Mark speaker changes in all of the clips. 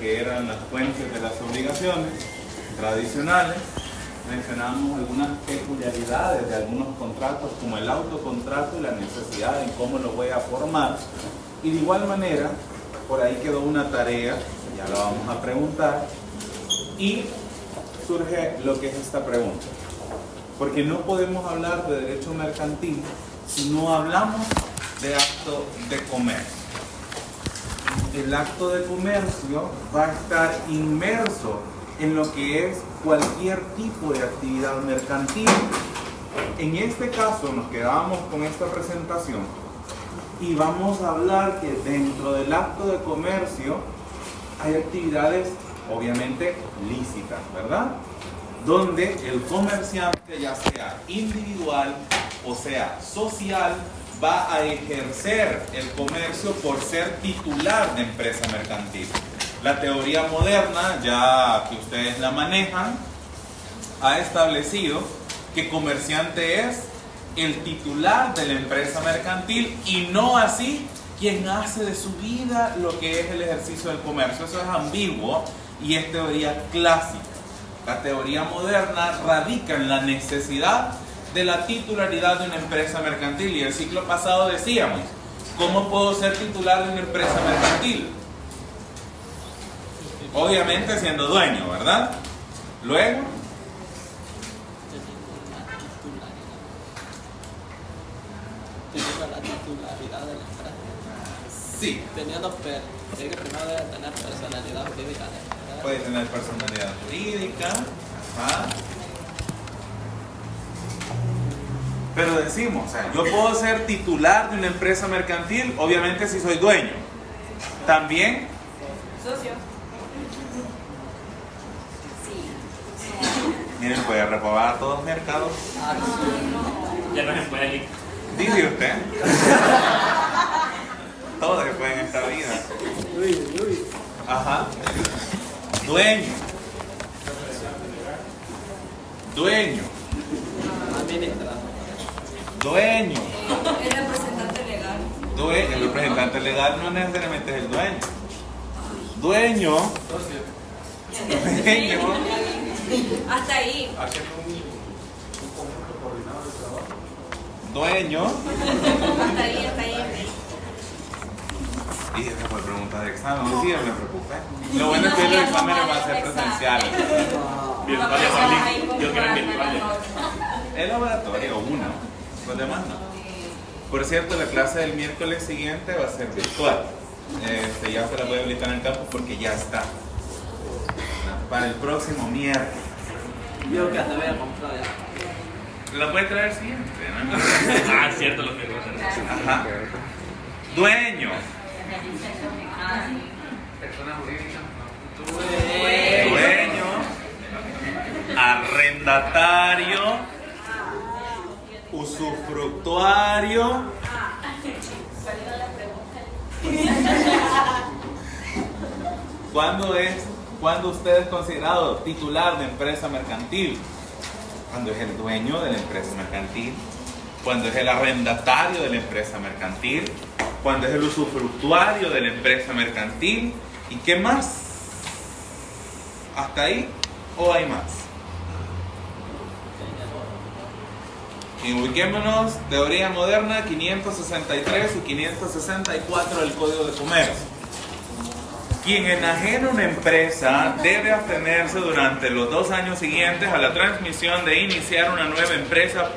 Speaker 1: que eran las fuentes de las obligaciones tradicionales. Mencionamos algunas peculiaridades de algunos contratos, como el autocontrato y la necesidad en cómo lo voy a formar. Y de igual manera, por ahí quedó una tarea, ya la vamos a preguntar, y surge lo que es esta pregunta. Porque no podemos hablar de derecho mercantil si no hablamos de acto de comercio. El acto de comercio va a estar inmerso en lo que es cualquier tipo de actividad mercantil. En este caso nos quedamos con esta presentación y vamos a hablar que dentro del acto de comercio hay actividades obviamente lícitas, ¿verdad? Donde el comerciante, ya sea individual o sea social, va a ejercer el comercio por ser titular de empresa mercantil. La teoría moderna, ya que ustedes la manejan, ha establecido que comerciante es el titular de la empresa mercantil y no así quien hace de su vida lo que es el ejercicio del comercio. Eso es ambiguo y es teoría clásica. La teoría moderna radica en la necesidad de la titularidad de una empresa mercantil. Y el ciclo pasado decíamos, ¿cómo puedo ser titular de una empresa mercantil? Obviamente siendo dueño, ¿verdad? Luego,
Speaker 2: teniendo la titularidad de la empresa.
Speaker 1: sí.
Speaker 2: Tiene que primero debe tener personalidad jurídica. ¿Verdad?
Speaker 1: Puede tener personalidad jurídica. Ajá. Pero decimos, o sea, yo puedo ser titular de una empresa mercantil, obviamente si soy dueño. También
Speaker 3: socio.
Speaker 1: miren, puede reprobar todos los mercados.
Speaker 4: Ya no se puede ir.
Speaker 1: Dice usted. Todo se puede en esta vida. Ajá. Dueño. Dueño.
Speaker 2: Administrador.
Speaker 1: Dueño.
Speaker 3: El representante legal.
Speaker 1: El representante legal no necesariamente es el dueño. Dueño. Dueño.
Speaker 3: Hasta ahí.
Speaker 5: Haciendo un conjunto coordinado de trabajo.
Speaker 1: Dueño.
Speaker 3: Hasta ahí, hasta ahí.
Speaker 1: Y esa fue pregunta de examen. Sí, me preocupé. Lo bueno es que los exámenes van a ser presenciales.
Speaker 4: Virtuales también. Yo quiero virtuales.
Speaker 1: El laboratorio, uno. Los demás no. Por cierto, la clase del miércoles siguiente va a ser virtual. Ya se la voy a habilitar en el campus porque ya está. Para el próximo miércoles.
Speaker 2: Yo que te voy a comprar ya.
Speaker 1: La puede traer siempre, ¿no?
Speaker 4: Ah, cierto, los que
Speaker 1: Ajá. Dueño.
Speaker 5: Persona jurídica.
Speaker 1: Dueño. Arrendatario. Usufructuario. ¿Cuándo usted es considerado titular de empresa mercantil? Cuando es el dueño de la empresa mercantil, cuando es el arrendatario de la empresa mercantil, cuando es el usufructuario de la empresa mercantil. ¿Y qué más? ¿Hasta ahí o hay más? Y ubiquémonos, teoría moderna 563 y 564 del Código de Comercio. Quien enajena una empresa debe abstenerse durante los 2 años siguientes a la transmisión de iniciar una nueva empresa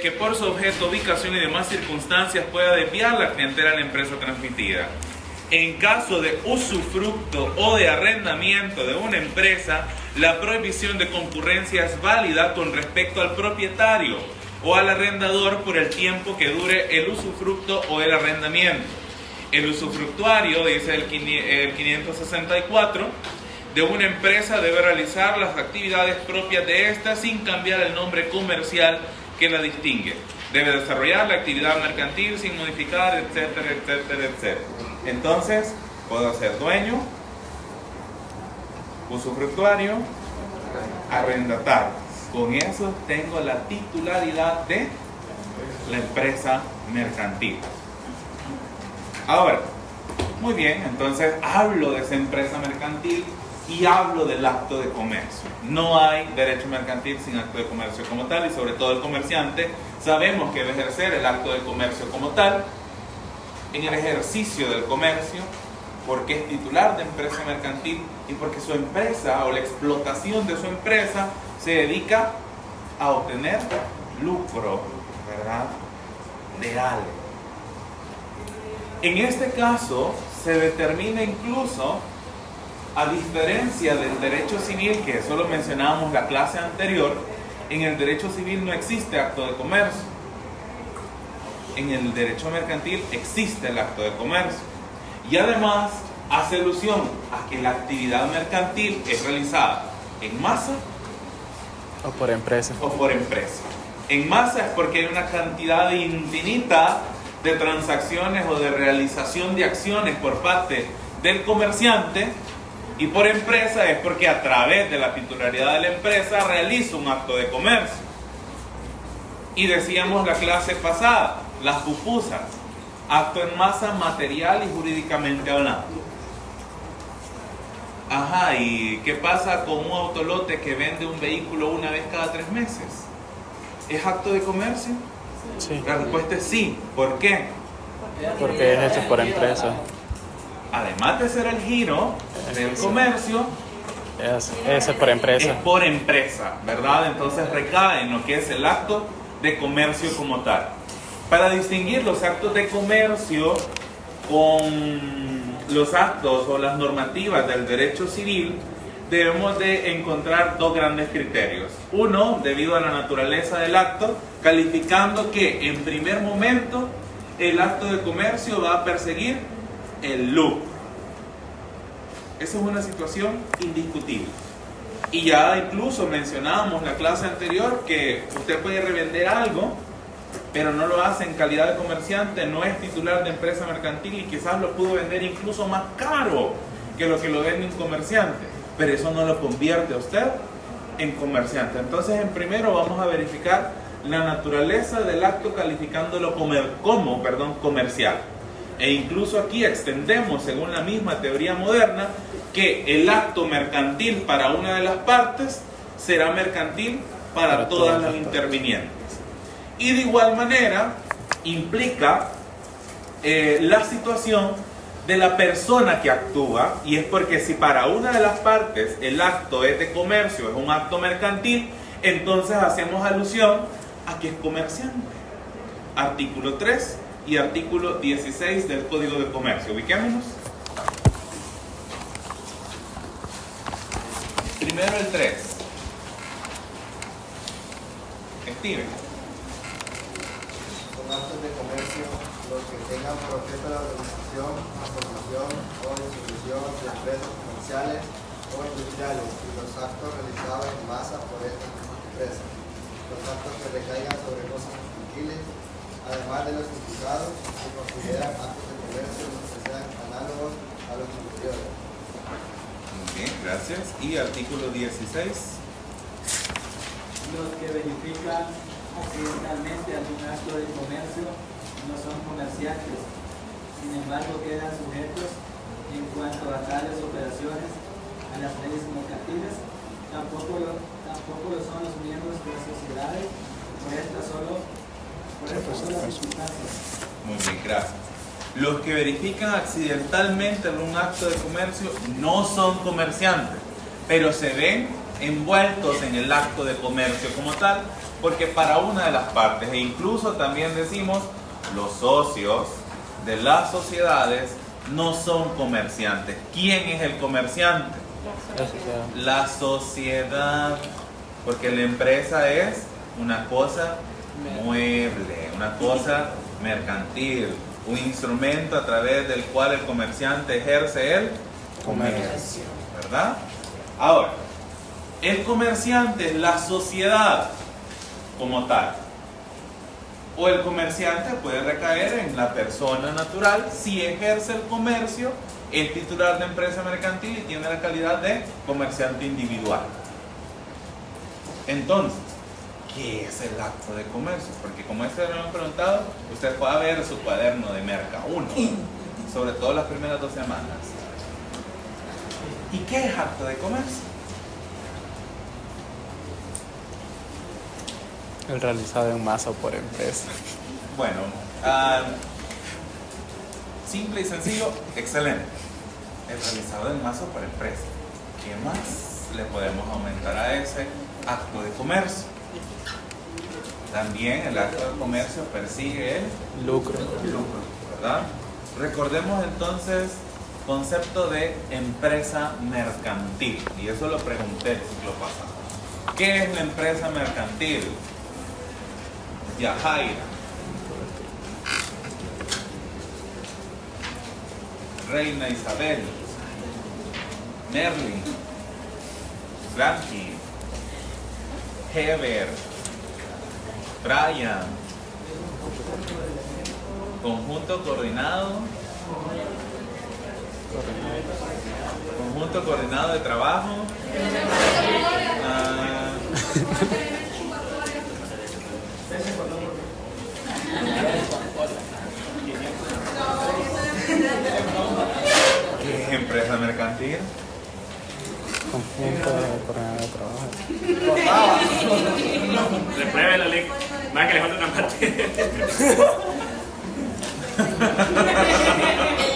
Speaker 1: que por su objeto, ubicación y demás circunstancias pueda desviar la clientela a la empresa transmitida. En caso de usufructo o de arrendamiento de una empresa, la prohibición de concurrencia es válida con respecto al propietario o al arrendador por el tiempo que dure el usufructo o el arrendamiento. El usufructuario, dice el 564, de una empresa debe realizar las actividades propias de ésta sin cambiar el nombre comercial que la distingue. Debe desarrollar la actividad mercantil sin modificar, etcétera, etcétera, etcétera. Entonces, puedo ser dueño, usufructuario, arrendatario. Con eso tengo la titularidad de la empresa mercantil. Ahora, Muy bien, entonces hablo de esa empresa mercantil y hablo del acto de comercio. No hay derecho mercantil sin acto de comercio como tal, y sobre todo el comerciante sabemos que debe ejercer el acto de comercio como tal en el ejercicio del comercio, porque es titular de empresa mercantil y porque su empresa o la explotación de su empresa se dedica a obtener lucro, ¿verdad?, real. En este caso se determina incluso, a diferencia del derecho civil, que eso lo mencionábamos la clase anterior, en el derecho civil no existe acto de comercio. En el derecho mercantil existe el acto de comercio. Y además hace alusión a que la actividad mercantil es realizada en masa
Speaker 6: O por empresa.
Speaker 1: o por empresa. En masa es porque hay una cantidad infinita de transacciones o de realización de acciones por parte del comerciante, y por empresa es porque a través de la titularidad de la empresa realiza un acto de comercio. Y decíamos la clase pasada, las pupusas, acto en masa material y jurídicamente hablando. Ajá, ¿y qué pasa con un autolote que vende un vehículo una vez cada 3 meses? ¿Es acto de comercio?
Speaker 6: Sí,
Speaker 1: La respuesta es sí. ¿Por qué?
Speaker 6: porque es hecho por empresa.
Speaker 1: Además de ser el giro del comercio,
Speaker 6: Es por empresa.
Speaker 1: es por empresa, ¿verdad? Entonces recae en lo que es el acto de comercio como tal. Para distinguir los actos de comercio con los actos o las normativas del derecho civil, debemos de encontrar 2 grandes criterios. Uno, debido a la naturaleza del acto, calificando que en primer momento el acto de comercio va a perseguir el lucro. Esa es una situación indiscutible. Y ya incluso mencionábamos en la clase anterior que usted puede revender algo, pero no lo hace en calidad de comerciante, no es titular de empresa mercantil y quizás lo pudo vender incluso más caro que lo que lo vende un comerciante, pero eso no lo convierte a usted en comerciante. Entonces, en primero vamos a verificar la naturaleza del acto calificándolo como comercial. E incluso aquí extendemos, según la misma teoría moderna, que el acto mercantil para una de las partes será mercantil para todas las intervinientes. Y de igual manera implica la situación de la persona que actúa, y es porque si para una de las partes el acto es de comercio, es un acto mercantil, entonces hacemos alusión a que es comerciante. Artículo 3 y artículo 16 del Código de Comercio. Ubiquémonos. Primero el 3. Steven.
Speaker 7: Son actos de comercio los que tengan por objeto la organización, la formación o distribución de empresas comerciales o industriales, y los actos realizados en masa por estas empresas. Los actos que recaigan sobre cosas mercantiles, además de los implicados, se consideran actos de comercio los que sean análogos a los anteriores.
Speaker 1: Muy bien, gracias. Y artículo 16.
Speaker 8: Los que verifican accidentalmente algún acto de comercio no son comerciantes, sin embargo quedan sujetos en cuanto a tales operaciones a las leyes mercantiles. Tampoco lo son los miembros de las sociedades por estas solas circunstancias.
Speaker 1: Muy bien, gracias. Los que verifican accidentalmente algún acto de comercio no son comerciantes, pero se ven envueltos en el acto de comercio como tal, porque para una de las partes, e incluso también decimos, los socios de las sociedades no son comerciantes. ¿Quién es el comerciante? La sociedad, porque la empresa es una cosa mueble, una cosa mercantil, un instrumento a través del cual el comerciante ejerce el comercio, ¿verdad? Ahora, el comerciante es la sociedad como tal, o el comerciante puede recaer en la persona natural si ejerce el comercio, es titular de empresa mercantil y tiene la calidad de comerciante individual. Entonces, ¿qué es el acto de comercio? Porque como este lo han preguntado, usted puede ver su cuaderno de Merca 1. sobre todo las primeras 2 semanas. ¿Y qué es acto de comercio?
Speaker 6: El realizado en masa o por empresa.
Speaker 1: Bueno, simple y sencillo, excelente. El realizado en masa o por empresa. ¿Qué más le podemos aumentar a ese acto de comercio? También el acto de comercio persigue el
Speaker 6: Lucro.
Speaker 1: lucro, ¿verdad? Recordemos entonces concepto de empresa mercantil, y eso lo pregunté el ciclo pasado. ¿Qué es la empresa mercantil? Yajaira, Reina Isabel, Merlin, Frankie, Heber, Brian, conjunto coordinado de trabajo, ¿qué es empresa mercantil?
Speaker 6: Conjunto de coordinador de trabajo.
Speaker 4: Repruébelo, Lick. Más que le falta una parte.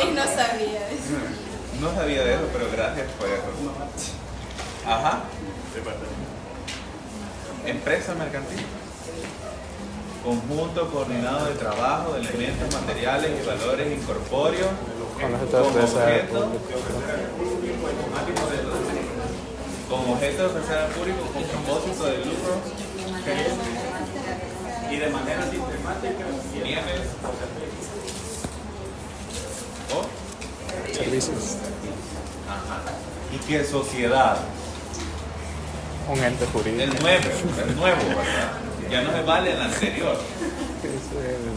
Speaker 3: Él no sabía eso.
Speaker 1: No sabía de eso, pero gracias por eso. Ajá. Empresa mercantil. Conjunto coordinado de trabajo de elementos materiales y valores incorpóreos
Speaker 6: Con los objetos de ofrecer
Speaker 1: con objeto de ofrecer al público con propósito de lucro
Speaker 5: Y de manera sistemática,
Speaker 1: bienes o
Speaker 6: servicios.
Speaker 1: ajá. ¿Y qué sociedad?
Speaker 6: Un ente jurídico.
Speaker 1: El nuevo, ¿verdad? Ya no se vale el anterior.
Speaker 6: Es el-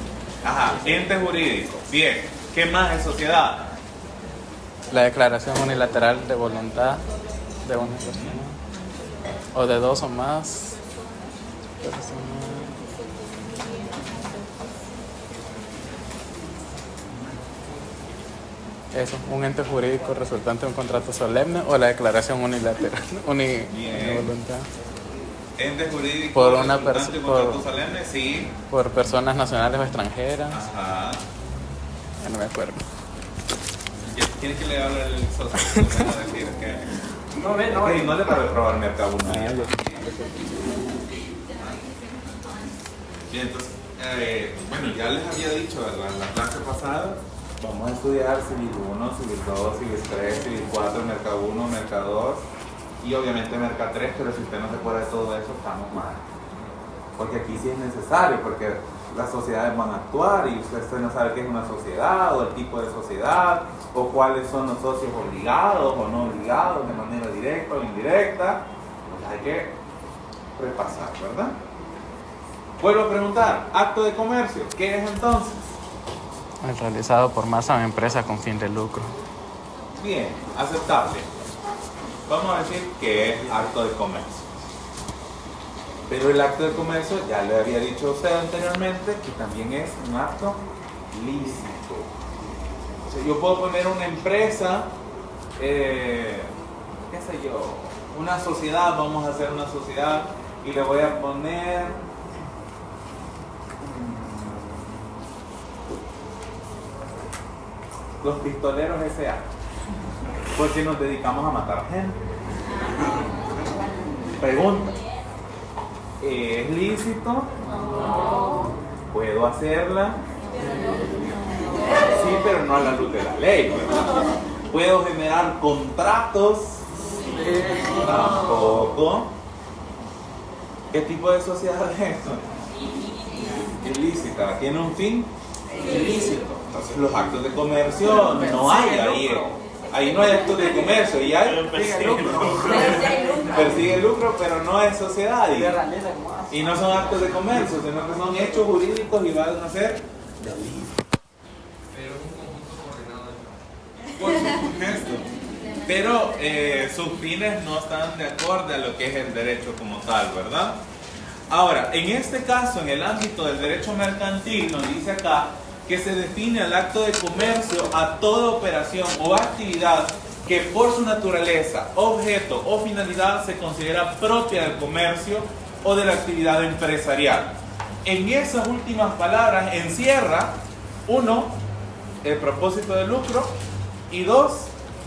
Speaker 1: Ajá, ente jurídico. Bien. ¿Qué más es sociedad?
Speaker 6: La declaración unilateral de voluntad de una persona o de 2 o más personas. Eso, un ente jurídico resultante de un contrato solemne o la declaración unilateral de
Speaker 1: Bien.
Speaker 6: voluntad
Speaker 1: Ente jurídico
Speaker 6: Por una
Speaker 1: resultante de
Speaker 6: perso-
Speaker 1: contrato
Speaker 6: por-
Speaker 1: solemne, sí.
Speaker 6: por personas nacionales o extranjeras.
Speaker 1: Ajá.
Speaker 6: Ya no me acuerdo.
Speaker 1: ¿Quiere que le hable el socio? Vamos a decir que
Speaker 5: no ve, no
Speaker 1: Ok,
Speaker 5: ve.
Speaker 1: no le para probarme acá uno. Bien, entonces, bueno, ya les había dicho la clase pasada, vamos a estudiar Civil 1, Civil 2, Civil 3, Civil 4, Merca 1, Merca 2 y obviamente Merca 3, pero si usted no se acuerda de todo eso, estamos mal. Porque aquí sí es necesario, porque las sociedades van a actuar y usted no sabe qué es una sociedad o el tipo de sociedad o cuáles son los socios obligados o no obligados de manera directa o indirecta. Pues hay que repasar, ¿verdad? Vuelvo a preguntar, acto de comercio, ¿qué es entonces?
Speaker 6: El realizado por masa o empresa con fin de lucro.
Speaker 1: Bien, aceptable. Vamos a decir que es acto de comercio. Pero el acto de comercio, ya le había dicho a usted anteriormente, que también es un acto lícito. O sea, yo puedo poner una empresa, qué sé yo, una sociedad, vamos a hacer una sociedad, y le voy a poner los pistoleros S.A. porque nos dedicamos a matar gente. Pregunta, ¿es lícito? No. ¿Puedo hacerla? Sí, pero no a la luz de la ley, ¿verdad? ¿Puedo generar contratos? Tampoco. ¿Qué tipo de sociedad es esto? Ilícita. ¿Tiene un fin? Ilícito. Entonces los actos de comercio no hay ahí. Ahí no hay actos de comercio y hay persigue el lucro, pero no es sociedad. Y no son actos de comercio, sino que son hechos jurídicos y van a ser delitos.
Speaker 5: Pero es un conjunto coordinado de trabajo.
Speaker 1: Por supuesto. Pero sus fines no están de acuerdo a lo que es el derecho como tal, ¿verdad? Ahora, en este caso, en el ámbito del derecho mercantil, nos dice acá que se define al acto de comercio a toda operación o actividad que por su naturaleza, objeto o finalidad se considera propia del comercio o de la actividad empresarial. En esas últimas palabras encierra, 1, el propósito de lucro, y 2,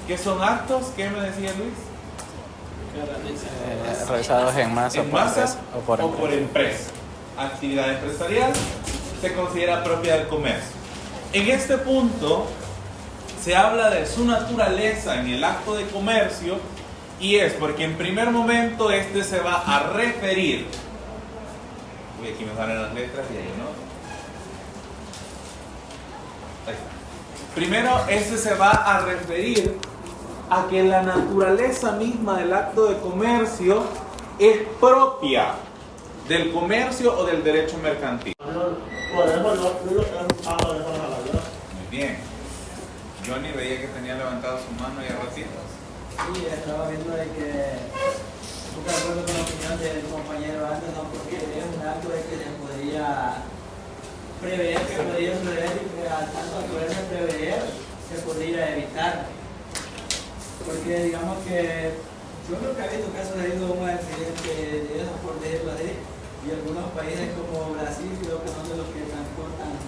Speaker 1: que son actos, ¿qué me decía Luis?
Speaker 6: Realizados en masa,
Speaker 1: En masa
Speaker 6: o por
Speaker 1: empresa. Actividad empresarial se considera propia del comercio. En este punto se habla de su naturaleza en el acto de comercio, y es porque en primer momento este se va a referir. Uy, aquí me salen las letras y ahí no. Ahí está. Primero, este se va a referir a que la naturaleza misma del acto de comercio es propia del comercio o del derecho mercantil. Muy bien. Johnny veía que tenía levantado su mano y a ratitos.
Speaker 8: Sí, estaba viendo de que estoy de acuerdo con la opinión del compañero antes, ¿no? Porque es un acto de que se podría prever, se podría prever y que al tanto de poderse prever se podría evitar. Porque digamos que yo creo que ha habido casos de un accidente de eso, por decirlo así, y algunos países como Brasil creo que son de los que transportan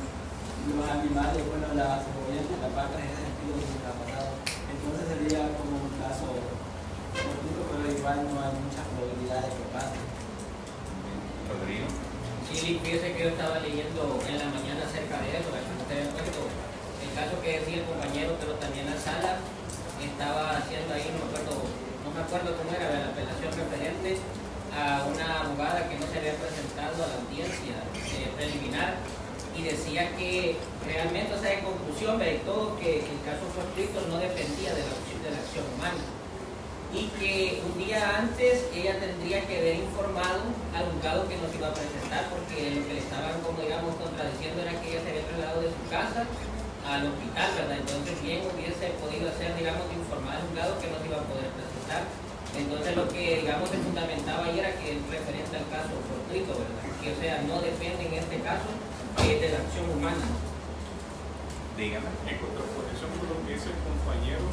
Speaker 8: los animales, bueno, las cebollas, las vacas en ese sentido que ha pasado. Entonces sería como un caso fortuito, pero igual no hay muchas probabilidades que pase.
Speaker 1: Rodrigo.
Speaker 2: Sí, fíjese que yo estaba leyendo en la mañana acerca de eso, el caso que decía el compañero, pero también la sala estaba haciendo ahí, no me acuerdo cómo era la apelación referente a una abogada que no se había presentado a la audiencia preliminar, y decía que realmente, o sea, en conclusión de todo, que el caso fortuito no dependía de la acción humana, y que un día antes ella tendría que haber informado al juzgado que no se iba a presentar, porque lo que le estaban, como digamos, contradiciendo era que ella se había trasladado de su casa al hospital, ¿verdad? Entonces bien hubiese podido hacer, digamos, informar al juzgado que no se iba a poder presentar. Entonces lo que, digamos, se fundamentaba ahí era que es referente al caso fortuito, ¿verdad? Que, o sea, no depende en este caso de la acción humana.
Speaker 1: Dígame.
Speaker 5: En contraposición con lo que dice el compañero,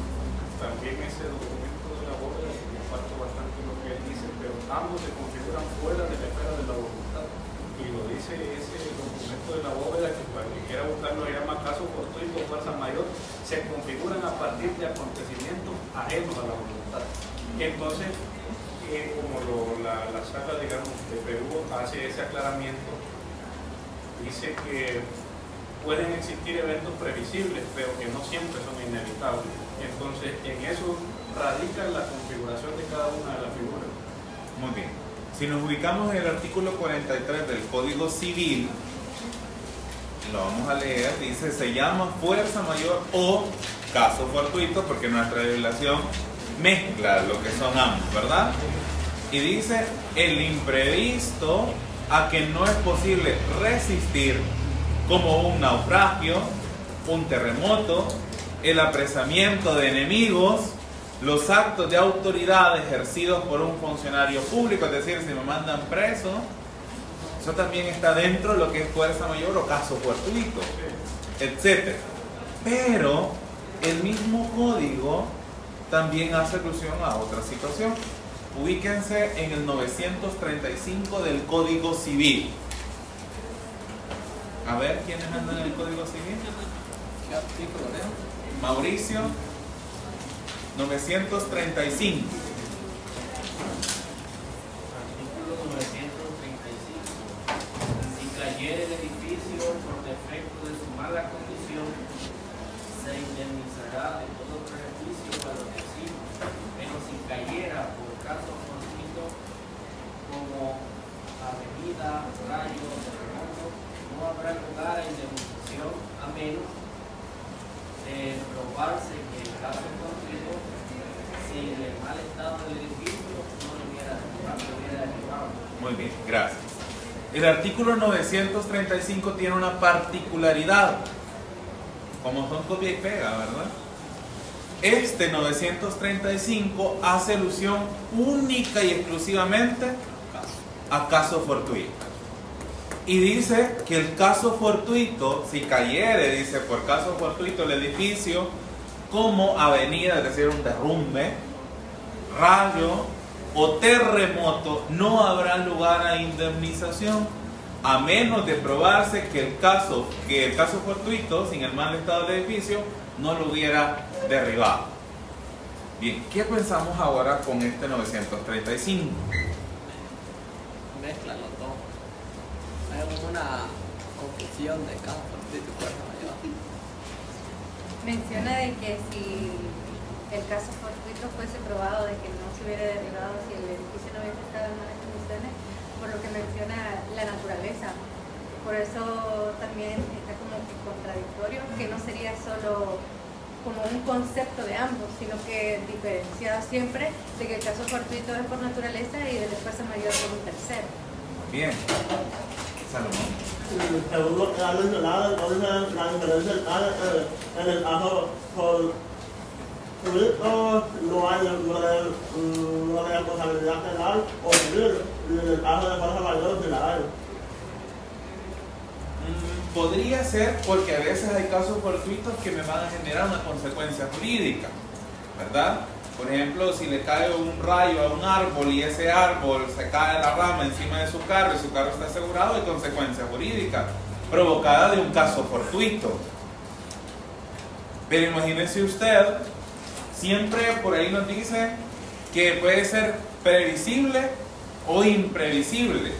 Speaker 5: también ese documento de la bóveda, que comparto bastante lo que él dice, pero ambos se configuran fuera de la esfera de la voluntad. Y lo dice ese documento de la bóveda, que para quien quiera buscarlo le llama caso fortuito o fuerza mayor, se configuran a partir de acontecimientos ajenos a la voluntad. Entonces, como la sala, digamos, de Perú hace ese aclaramiento, dice que pueden existir eventos previsibles, pero que no siempre son inevitables. Entonces, en eso radica la configuración de cada una de las figuras.
Speaker 1: Muy bien. Si nos ubicamos en el artículo 43 del Código Civil, lo vamos a leer, dice, se llama fuerza mayor o caso fortuito, porque nuestra legislación mezcla lo que son ambos, ¿verdad? Y dice, el imprevisto a que no es posible resistir, como un naufragio, un terremoto, el apresamiento de enemigos, los actos de autoridad ejercidos por un funcionario público, es decir, si me mandan preso, eso también está dentro de lo que es fuerza mayor o caso fortuito, etc. Pero el mismo código también hace alusión a otra situación. Ubíquense en el 935 del Código Civil. A ver, ¿quiénes andan en el Código Civil?
Speaker 2: ¿Qué artículo leo?
Speaker 1: Mauricio, 935.
Speaker 9: Artículo 935. Si cayere el edificio por defecto de su mala condición, se indemnizará de todo beneficio a los vecinos, pero si cayera por caso fortuito como avenida, rayo, terremoto, no habrá lugar a indemnización a menos de probarse que el caso fortuito, si en el mal estado del edificio no lo hubiera derribado.
Speaker 1: Muy bien, gracias. El artículo 935 tiene una particularidad, como son copia y pega, ¿verdad? Este 935 hace alusión única y exclusivamente a caso fortuito. Y dice que el caso fortuito, si cayere, dice, por caso fortuito el edificio, como avenida, es decir, un derrumbe, rayo o terremoto, no habrá lugar a indemnización, a menos de probarse que el caso fortuito, sin el mal estado del edificio, no lo hubiera derribado. Bien, ¿qué pensamos ahora con este 935?
Speaker 10: Mezclan los dos. Hay una confusión de caso fortuito y fuerza mayor.
Speaker 11: Menciona de que si el caso fortuito fuese probado de que no se hubiera derribado, si el edificio no hubiese estado en malas condiciones, por lo que menciona la naturaleza. Por eso también está como que contradictorio, que no sería solo como un concepto de ambos, sino que diferenciado siempre de que el caso fortuito es por naturaleza y de la fuerza mayor por un tercero.
Speaker 1: Bien. Salomón.
Speaker 12: Según lo que ha mencionado, entonces la diferencia está en el caso fortuito, no hay responsabilidad penal o civil, y en el caso de fuerza mayor sí la hay.
Speaker 1: Podría ser porque a veces hay casos fortuitos que me van a generar una consecuencia jurídica, ¿verdad? Por ejemplo, si le cae un rayo a un árbol y ese árbol se cae la rama encima de su carro y su carro está asegurado, hay consecuencia jurídica provocada de un caso fortuito. Pero imagínese usted, siempre por ahí nos dice que puede ser previsible o imprevisible.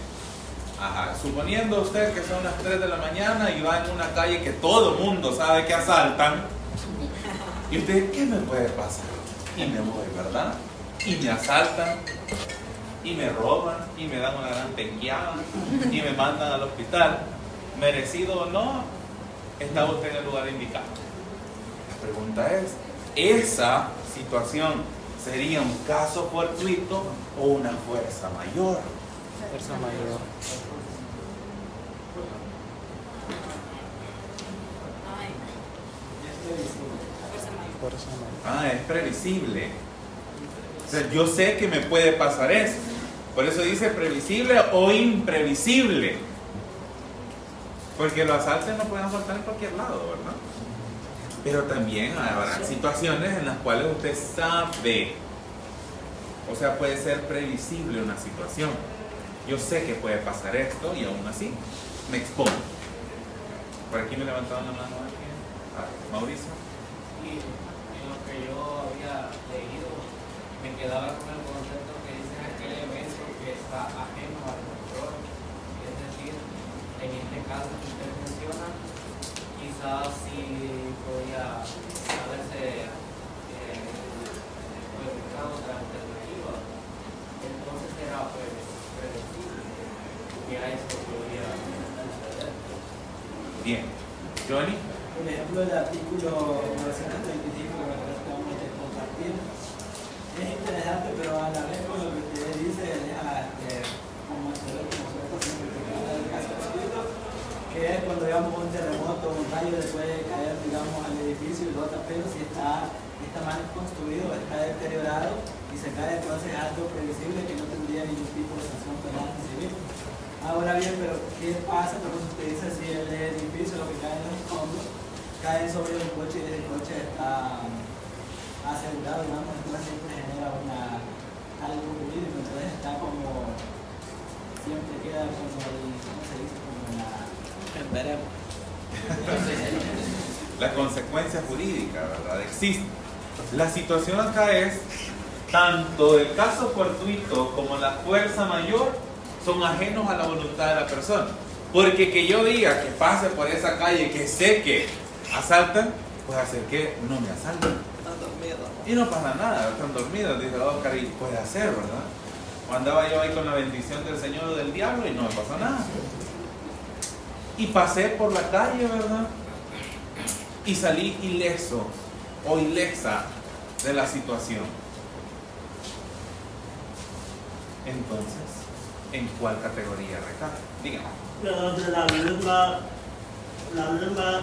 Speaker 1: Ajá, suponiendo usted que son las 3 de la mañana y va en una calle que todo el mundo sabe que asaltan, y usted, ¿qué me puede pasar? Y me voy, ¿verdad? Y me asaltan, y me roban, y me dan una gran penqueada, y me mandan al hospital. Merecido o no, está usted en el lugar indicado. La pregunta es, ¿esa situación sería un caso fortuito o una fuerza mayor?
Speaker 6: Fuerza mayor. Fuerza mayor.
Speaker 1: Es previsible. O sea, yo sé que me puede pasar eso. Por eso dice previsible o imprevisible. Porque los asaltos no pueden asaltar en cualquier lado, ¿verdad? Pero también habrá situaciones en las cuales usted sabe. O sea, puede ser previsible una situación. Yo sé que puede pasar esto y aún así me expongo. Por aquí me levantaron la mano alguien. Mauricio.
Speaker 9: Y en lo que yo había leído, me quedaba con el concepto que dice aquel evento que está ajeno al control. Es decir, en este caso que usted menciona, quizás sí podría haberse buscado otra alternativa. Entonces era predecible que a esto podría suceder.
Speaker 1: Bien. Johnny.
Speaker 8: Por ejemplo, el artículo 925 que me parece que vamos a compartir es interesante, pero a la vez con lo que usted dice deja como hacer como cierta simplificación del caso fortuito, que es cuando digamos un terremoto, un rayo le puede caer digamos al edificio y lo otro, pero si está mal construido, está deteriorado y se cae, entonces es algo previsible que no tendría ningún tipo de sanción penal ni civil. Ahora bien, pero ¿qué pasa cuando usted dice si el edificio, lo que cae en los escombros, cae sobre un coche y ese coche está asegurado, digamos, entonces siempre genera algo jurídico, entonces está como, siempre queda como ¿cómo se dice? Como veremos.
Speaker 1: La consecuencia jurídica, ¿verdad? Existe. La situación acá es, tanto el caso fortuito como la fuerza mayor son ajenos a la voluntad de la persona. Porque que yo diga que pase por esa calle que sé que asaltan, puede hacer que no me asalten.
Speaker 10: Están dormidos.
Speaker 1: Y no pasa nada, están dormidos, dice Oscar, y puede hacer, ¿verdad? O andaba yo ahí con la bendición del Señor o del diablo y no me pasó nada. Y pasé por la calle, ¿verdad? Y salí ileso o ilesa de la situación. Entonces, ¿en cuál categoría recae? Dígame.
Speaker 12: Pero de la misma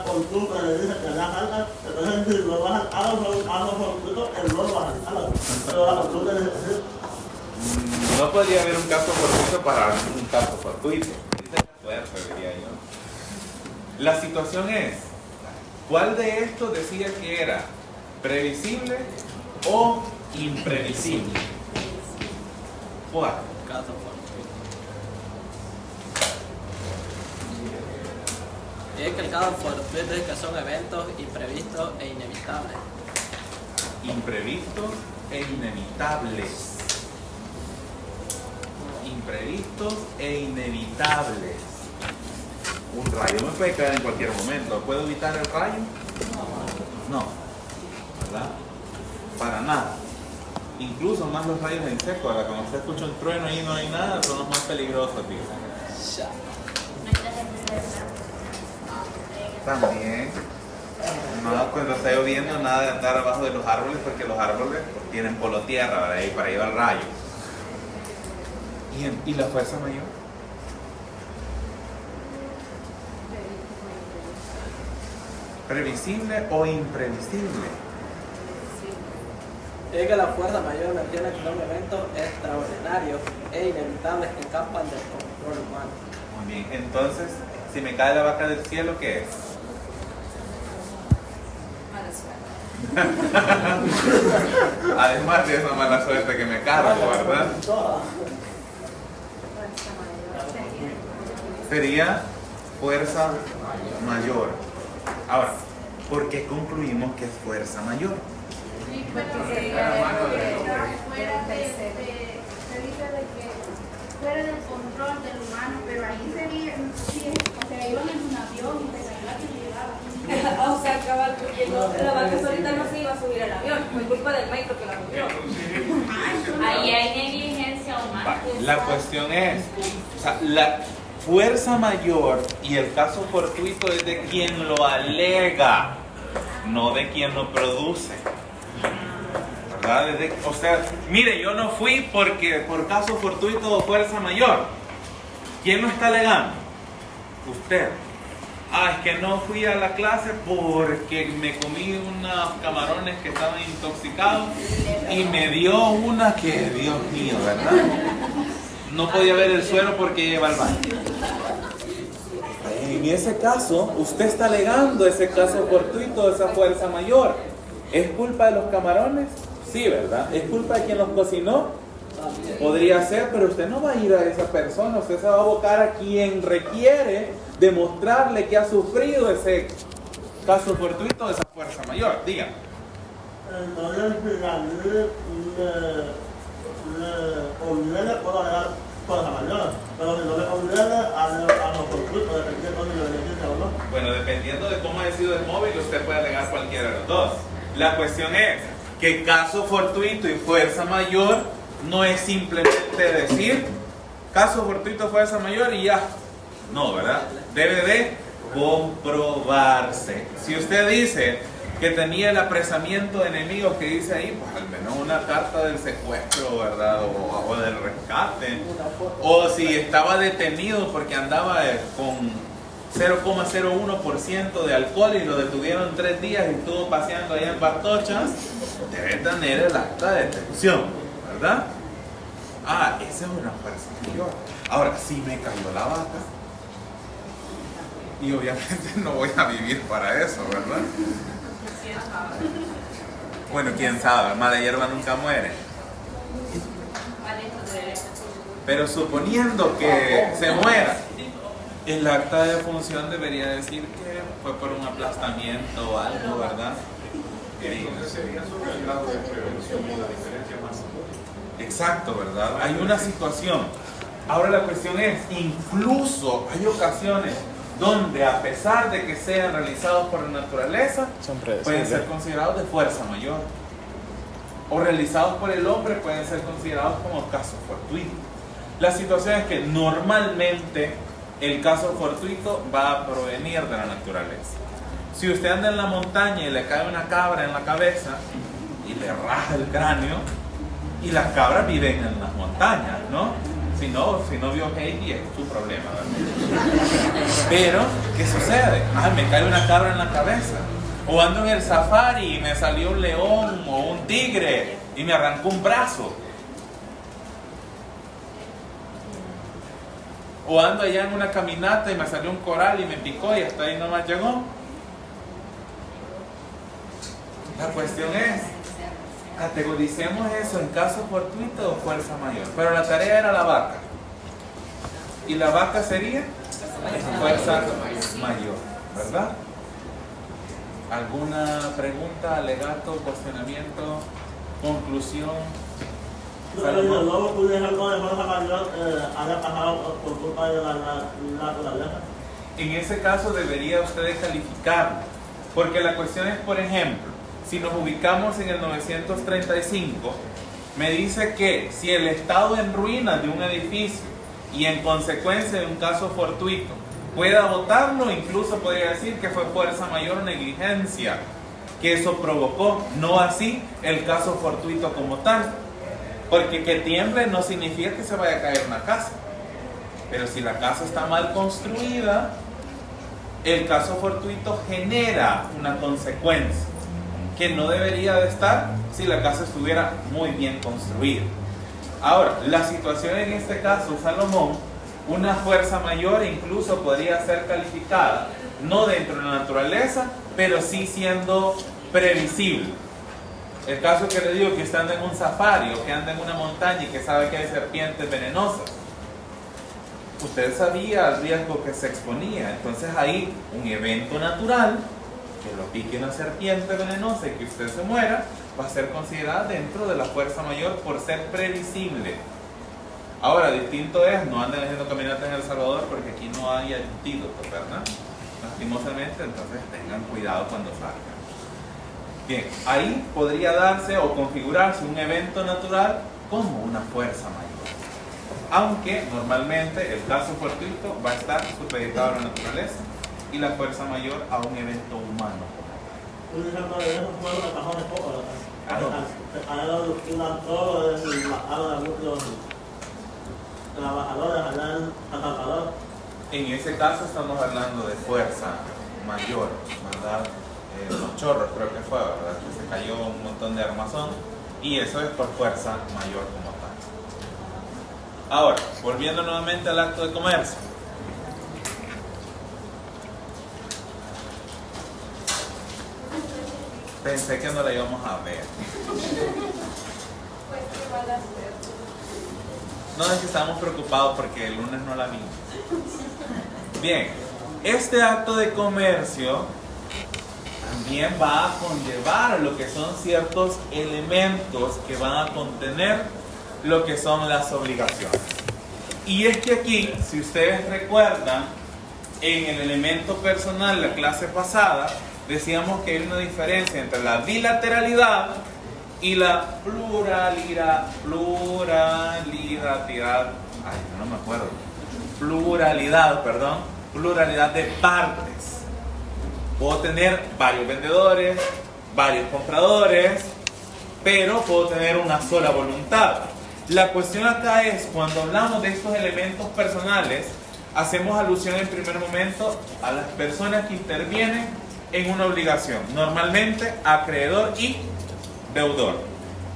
Speaker 12: costumbre le dice que la falta, entonces si lo vas a algo fortuito, el no lo vas a algo. Pero la costumbre es decir.
Speaker 1: No podría haber un caso fortuito para un caso fortuito. fuerte, diría yo. La situación es, ¿cuál de estos decía que era previsible o imprevisible? ¿Cuál?
Speaker 10: Caso fortuito. Y es que el caso fortuito es que son eventos imprevistos e inevitables.
Speaker 1: Imprevistos e inevitables. Imprevistos e inevitables. Un rayo me puede caer en cualquier momento. ¿Puedo evitar el rayo? No. ¿Verdad? Para nada. Incluso más los rayos en seco. Ahora, cuando usted escucha un trueno y no hay nada, son los más peligrosos, tío. También. No, cuando está lloviendo, nada de andar abajo de los árboles, porque los árboles tienen polo tierra, ¿verdad? Y para ahí va el rayo. ¿Y la fuerza mayor? ¿Previsible o imprevisible?
Speaker 10: Es que la fuerza mayor menciona que son eventos extraordinarios e inevitables que escapan del control humano.
Speaker 1: Muy bien, entonces, si me cae la vaca del cielo, ¿qué es? Además de esa mala suerte que me cargo, ¿verdad? Sería fuerza mayor. Ahora, ¿por qué concluimos que es fuerza mayor?
Speaker 11: Porque
Speaker 13: se dice de que fuera del control del humano, pero ahí sería, sí, o sea, iban en un avión y se cayó y llegaba.
Speaker 3: O sea, cabal, porque la vaca solita no se iba a subir al avión, fue culpa del maestro que la movió.
Speaker 14: Ahí hay negligencia humana.
Speaker 1: La cuestión es, o sea, la fuerza mayor y el caso fortuito es de quien lo alega, no de quien lo produce. ¿Verdad? O sea, mire, yo no fui porque por caso fortuito o fuerza mayor. ¿Quién lo está alegando? Usted. Ah, es que no fui a la clase porque me comí unos camarones que estaban intoxicados y me dio una que, Dios mío, ¿verdad? No podía ver el suero porque iba al baño. En ese caso, usted está alegando ese caso fortuito, esa fuerza mayor. ¿Es culpa de los camarones? Sí, ¿verdad? ¿Es culpa de quien los cocinó? Podría ser, pero usted no va a ir a esa persona, usted se va a abocar a quien requiere demostrarle que ha sufrido ese caso fortuito de esa fuerza mayor. Dígame.
Speaker 12: Entonces, le conviene puedo alegar fuerza mayor, pero si no le conviene a los fortuitos, dependiendo de la beneficia o no.
Speaker 1: Bueno, dependiendo de cómo haya sido el móvil, usted puede alegar cualquiera de los dos. La cuestión es que caso fortuito y fuerza mayor no es simplemente decir caso fortuito, fuerza mayor y ya. No, ¿verdad? Debe de comprobarse. Si usted dice que tenía el apresamiento de enemigos que dice ahí, pues al menos una carta del secuestro, ¿verdad? O del rescate. O si estaba detenido porque andaba con 0,01% de alcohol y lo detuvieron 3 días y estuvo paseando allá en Bartochas, debe tener el acta de detención, ¿verdad? Ah, esa es una fuerza mayor. Ahora, si me cayó la vaca, y obviamente no voy a vivir para eso, ¿verdad? Bueno, quién sabe, mala hierba nunca muere. Pero suponiendo que se muera, el acta de defunción debería decir que fue por un aplastamiento o algo, ¿verdad?
Speaker 5: Entonces sería sobre el grado de prevención y la diferencia más.
Speaker 1: Exacto, ¿verdad? Hay una situación. Ahora la cuestión es, incluso hay ocasiones donde a pesar de que sean realizados por la naturaleza, pueden ser considerados de fuerza mayor. O realizados por el hombre pueden ser considerados como casos fortuitos. La situación es que normalmente el caso fortuito va a provenir de la naturaleza. Si usted anda en la montaña y le cae una cabra en la cabeza y le raja el cráneo, y las cabras viven en las montañas, ¿no? Si no vio Heidi, es su problema, ¿verdad? Pero, ¿qué sucede? Ah, me cae una cabra en la cabeza. O ando en el safari y me salió un león o un tigre y me arrancó un brazo. O ando allá en una caminata y me salió un coral y me picó y hasta ahí nomás llegó. La cuestión es, categoricemos eso en caso fortuito o fuerza mayor. Pero la tarea era la vaca. Y la vaca sería fuerza mayor, ¿verdad? ¿Alguna pregunta, alegato, cuestionamiento, conclusión?
Speaker 12: Pero luego pude algo de fuerza mayor haya pasado por culpa de la naturaleza.
Speaker 1: En ese caso debería usted calificarlo, porque la cuestión es, por ejemplo, si nos ubicamos en el 935, me dice que si el estado en ruinas de un edificio y en consecuencia de un caso fortuito pueda botarlo, incluso podría decir que fue fuerza mayor o negligencia que eso provocó, no así el caso fortuito como tal, porque que tiemble no significa que se vaya a caer una casa, pero si la casa está mal construida, el caso fortuito genera una consecuencia que no debería de estar si la casa estuviera muy bien construida. Ahora, la situación en este caso, Salomón, una fuerza mayor incluso podría ser calificada, no dentro de la naturaleza, pero sí siendo previsible. El caso que le digo, que usted anda en un safari o que anda en una montaña y que sabe que hay serpientes venenosas. Usted sabía el riesgo que se exponía, entonces ahí un evento natural, que lo pique una serpiente venenosa y que usted se muera, va a ser considerada dentro de la fuerza mayor por ser previsible. Ahora, distinto es, no anden haciendo caminatas en El Salvador porque aquí no hay antídoto, ¿verdad? Lastimosamente, entonces tengan cuidado cuando salgan. Bien, ahí podría darse o configurarse un evento natural como una fuerza mayor. Aunque normalmente el caso fortuito va a estar supeditado a la naturaleza y la fuerza mayor a un evento humano.
Speaker 12: Un ejemplo de eso fue lo que pasó hace poco, ¿verdad? A todo el mataron a muchos trabajadores allá en San Salvador.
Speaker 1: En ese caso estamos hablando de fuerza mayor, ¿verdad? Los Chorros creo que fue, ¿verdad? Que se cayó un montón de armazón y eso es por fuerza mayor como tal. Ahora, volviendo nuevamente al acto de comercio. Pensé que no la íbamos a ver.
Speaker 3: Pues qué van a hacer.
Speaker 1: No, es que estábamos preocupados porque el lunes no la vimos. Bien, este acto de comercio también va a conllevar lo que son ciertos elementos que van a contener lo que son las obligaciones. Y es que aquí, si ustedes recuerdan, en el elemento personal, la clase pasada, decíamos que hay una diferencia entre la bilateralidad y la pluralidad, pluralidad de partes. Puedo tener varios vendedores, varios compradores, pero puedo tener una sola voluntad. La cuestión acá es, cuando hablamos de estos elementos personales, hacemos alusión en primer momento a las personas que intervienen en una obligación, normalmente acreedor y deudor.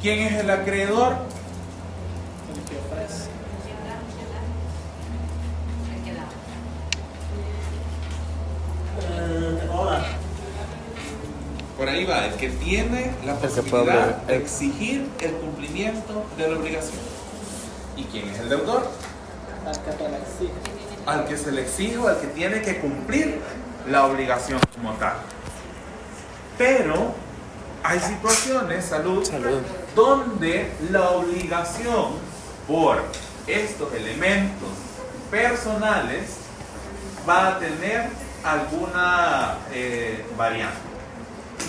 Speaker 1: ¿Quién es el acreedor?
Speaker 8: El que ofrece.
Speaker 1: Por ahí va, el que tiene la posibilidad de exigir el cumplimiento de la obligación. ¿Y quién es el deudor?
Speaker 8: Al que te la exige.
Speaker 1: Al que se le exige o al que tiene que cumplir la obligación como tal. Pero hay situaciones, salud, donde la obligación por estos elementos personales va a tener alguna variante.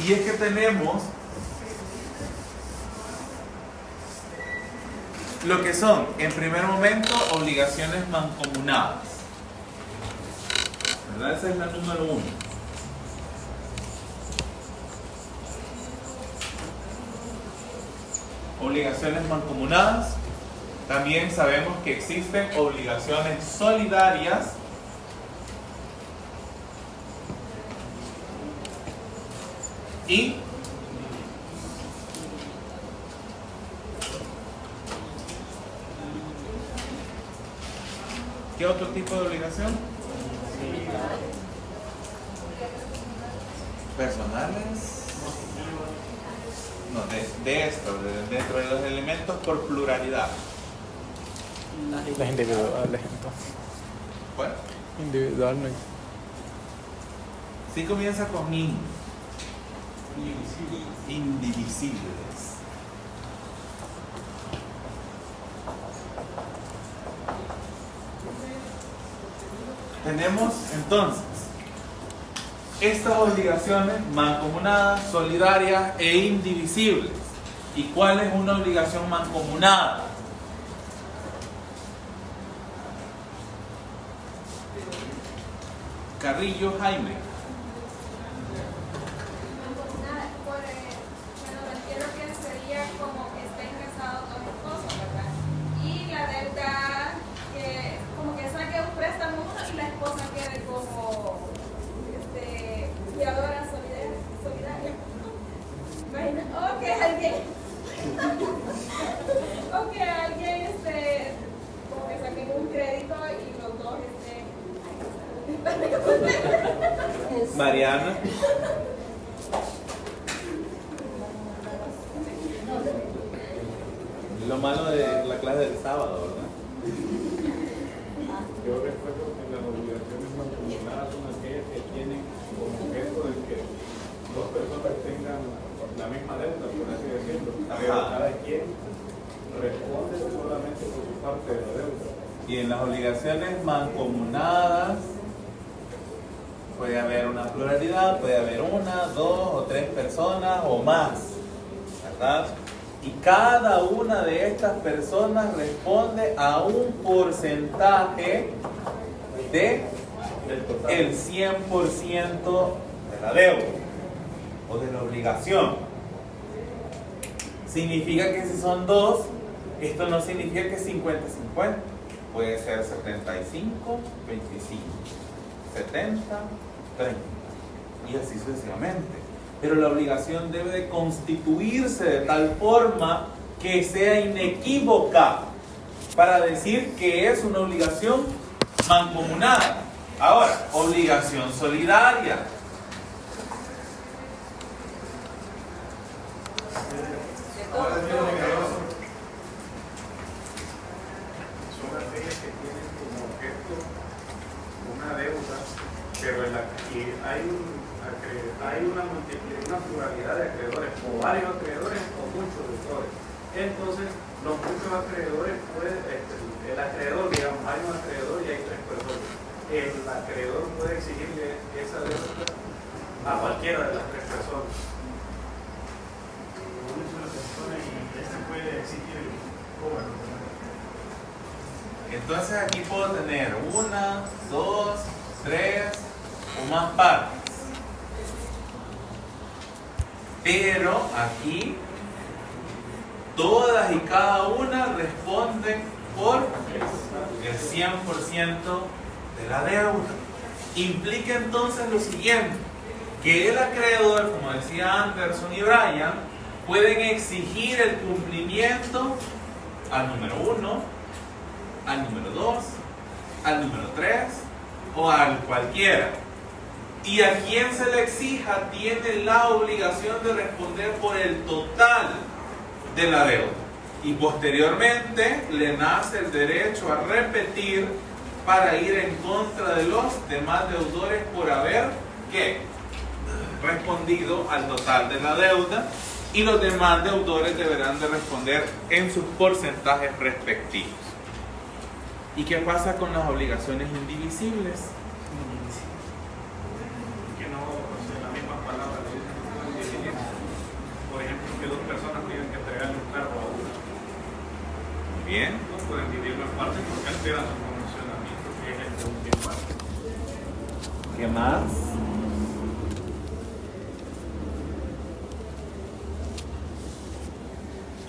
Speaker 1: Y es que tenemos lo que son, en primer momento, obligaciones mancomunadas. ¿Verdad? Esa es la número 1. Obligaciones mancomunadas. También sabemos que existen obligaciones solidarias. Y ¿Qué otro tipo de obligación? Personales. No, de esto, dentro de los elementos por pluralidad.
Speaker 6: Las individuales, entonces.
Speaker 1: ¿Cuál?
Speaker 6: Individualmente.
Speaker 1: Sí comienza con indivisibles. Tenemos entonces estas obligaciones mancomunadas, solidarias e indivisibles. ¿Y cuál es una obligación mancomunada? Carrillo Jaime.
Speaker 13: Quiero que sería como que estén casados dos esposos, ¿verdad? Y la deuda, que como que saque un préstamo uno y la esposa quede como fiadora solidaria. Imagina, o que alguien como que saquen un crédito y los dos
Speaker 1: Mariana. Lo malo de la clase del sábado, ¿verdad?
Speaker 5: Yo recuerdo que las obligaciones mancomunadas son aquellas que tienen como objeto de que dos personas tengan la misma deuda, por así decirlo, pero cada quien responde solamente por su parte de la deuda.
Speaker 1: Y en las obligaciones mancomunadas puede haber una pluralidad, puede haber una, dos o tres personas o más, ¿verdad? Y cada una de estas personas responde a un porcentaje del 100% de la deuda o de la obligación. Significa que si son dos, esto no significa que es 50-50. Puede ser 75, 25, 70, 30 y así sucesivamente. Pero la obligación debe de constituirse de tal forma que sea inequívoca para decir que es una obligación mancomunada. Ahora, obligación solidaria.
Speaker 5: Son aquellas que tienen como objeto una deuda, pero en la que hay una pluralidad de acreedores, o varios acreedores o muchos deudores. Entonces, los muchos acreedores el acreedor, digamos, hay un acreedor y hay tres personas. El acreedor puede exigirle esa deuda a cualquiera de las tres personas.
Speaker 1: Entonces aquí puedo tener una, dos, tres o más partes. Pero aquí todas y cada una responden por el 100% de la deuda. Implica entonces lo siguiente, que el acreedor, como decía Anderson y Brian, pueden exigir el cumplimiento al número 1, al número 2, al número 3 o al cualquiera. Y a quien se le exija tiene la obligación de responder por el total de la deuda. Y posteriormente le nace el derecho a repetir para ir en contra de los demás deudores por haber respondido al total de la deuda, y los demás deudores deberán de responder en sus porcentajes respectivos. ¿Y qué pasa con las obligaciones indivisibles?
Speaker 5: Que no, la misma palabra no pueden dividir. Por ejemplo, que dos personas tienen que entregarle un carro a una.
Speaker 1: Muy bien.
Speaker 5: No pueden dividirlo en partes porque alteran su funcionamiento, que es el de un bien más.
Speaker 1: ¿Qué más?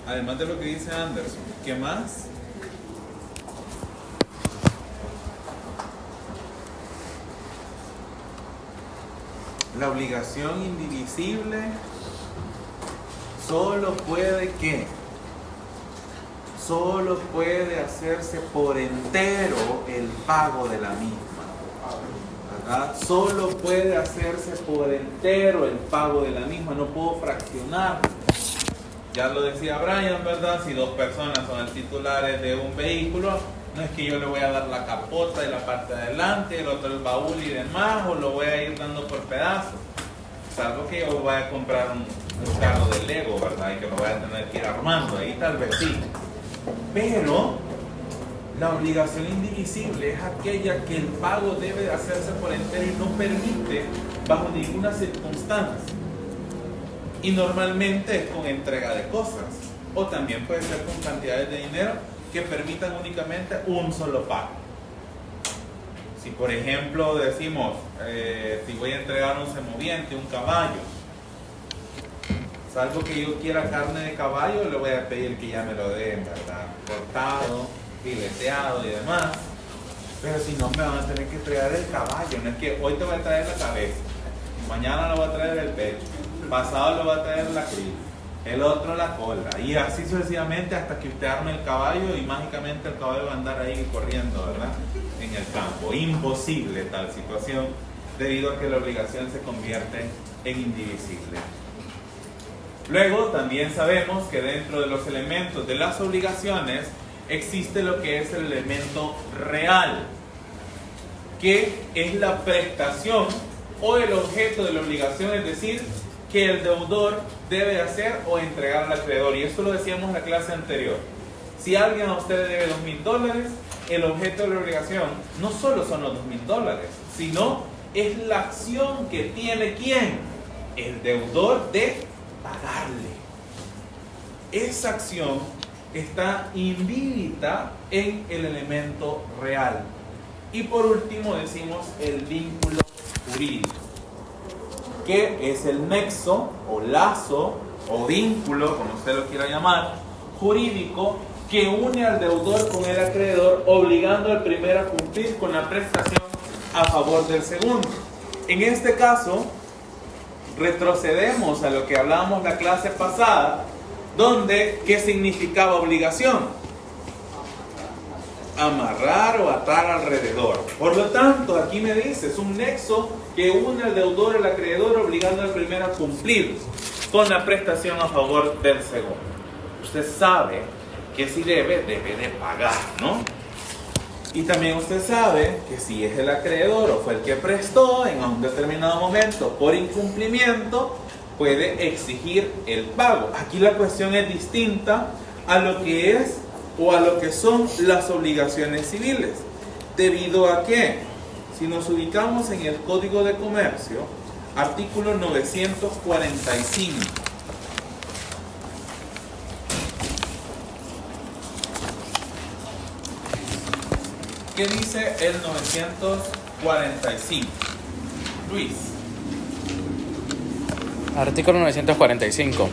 Speaker 1: Además de lo que dice Anderson, ¿qué más? La obligación indivisible solo puede solo puede hacerse por entero el pago de la misma, ¿verdad? Solo puede hacerse por entero el pago de la misma, no puedo fraccionar. Ya lo decía Brian, ¿verdad? Si dos personas son el titulares de un vehículo, no es que yo le voy a dar la capota y la parte de adelante, el otro el baúl y demás, o lo voy a ir dando por pedazos. Salvo que yo vaya a comprar un carro de Lego, ¿verdad? Y que lo vaya a tener que ir armando, ahí tal vez sí. Pero la obligación indivisible es aquella que el pago debe de hacerse por entero y no permite bajo ninguna circunstancia. Y normalmente es con entrega de cosas, o también puede ser con cantidades de dinero que permitan únicamente un solo pago. Si por ejemplo decimos, si voy a entregar un semoviente, un caballo, salvo que yo quiera carne de caballo, le voy a pedir que ya me lo den, ¿verdad? Cortado, fileteado y demás. Pero si no, me van a tener que entregar el caballo. No es que hoy te voy a traer la cabeza, mañana le voy a traer el pecho, pasado le voy a traer la cría, el otro la cola, y así sucesivamente hasta que usted arme el caballo y mágicamente el caballo va a andar ahí corriendo, ¿verdad? En el campo. Imposible tal situación, debido a que la obligación se convierte en indivisible. Luego también sabemos que dentro de los elementos de las obligaciones existe lo que es el elemento real, que es la prestación o el objeto de la obligación, es decir, que el deudor debe hacer o entregar al acreedor. Y esto lo decíamos en la clase anterior. Si alguien a usted le debe $2,000, el objeto de la obligación no solo son los $2,000, sino es la acción que tiene ¿quién? El deudor de pagarle. Esa acción está implícita en el elemento real. Y por último decimos el vínculo jurídico, que es el nexo o lazo o vínculo, como usted lo quiera llamar, jurídico, que une al deudor con el acreedor, obligando al primero a cumplir con la prestación a favor del segundo. En este caso, retrocedemos a lo que hablábamos la clase pasada, donde, ¿qué significaba obligación? Amarrar o atar alrededor. Por lo tanto, aquí me dice, es un nexo que une al deudor y al acreedor, obligando al primero a cumplir con la prestación a favor del segundo. Usted sabe que si debe de pagar, ¿no? Y también usted sabe que si es el acreedor o fue el que prestó en un determinado momento por incumplimiento, puede exigir el pago. Aquí la cuestión es distinta a lo que es o a lo que son las obligaciones civiles. ¿Debido a que? Si nos ubicamos en el Código de Comercio, artículo 945. ¿Qué dice el 945? Luis.
Speaker 6: Artículo 945.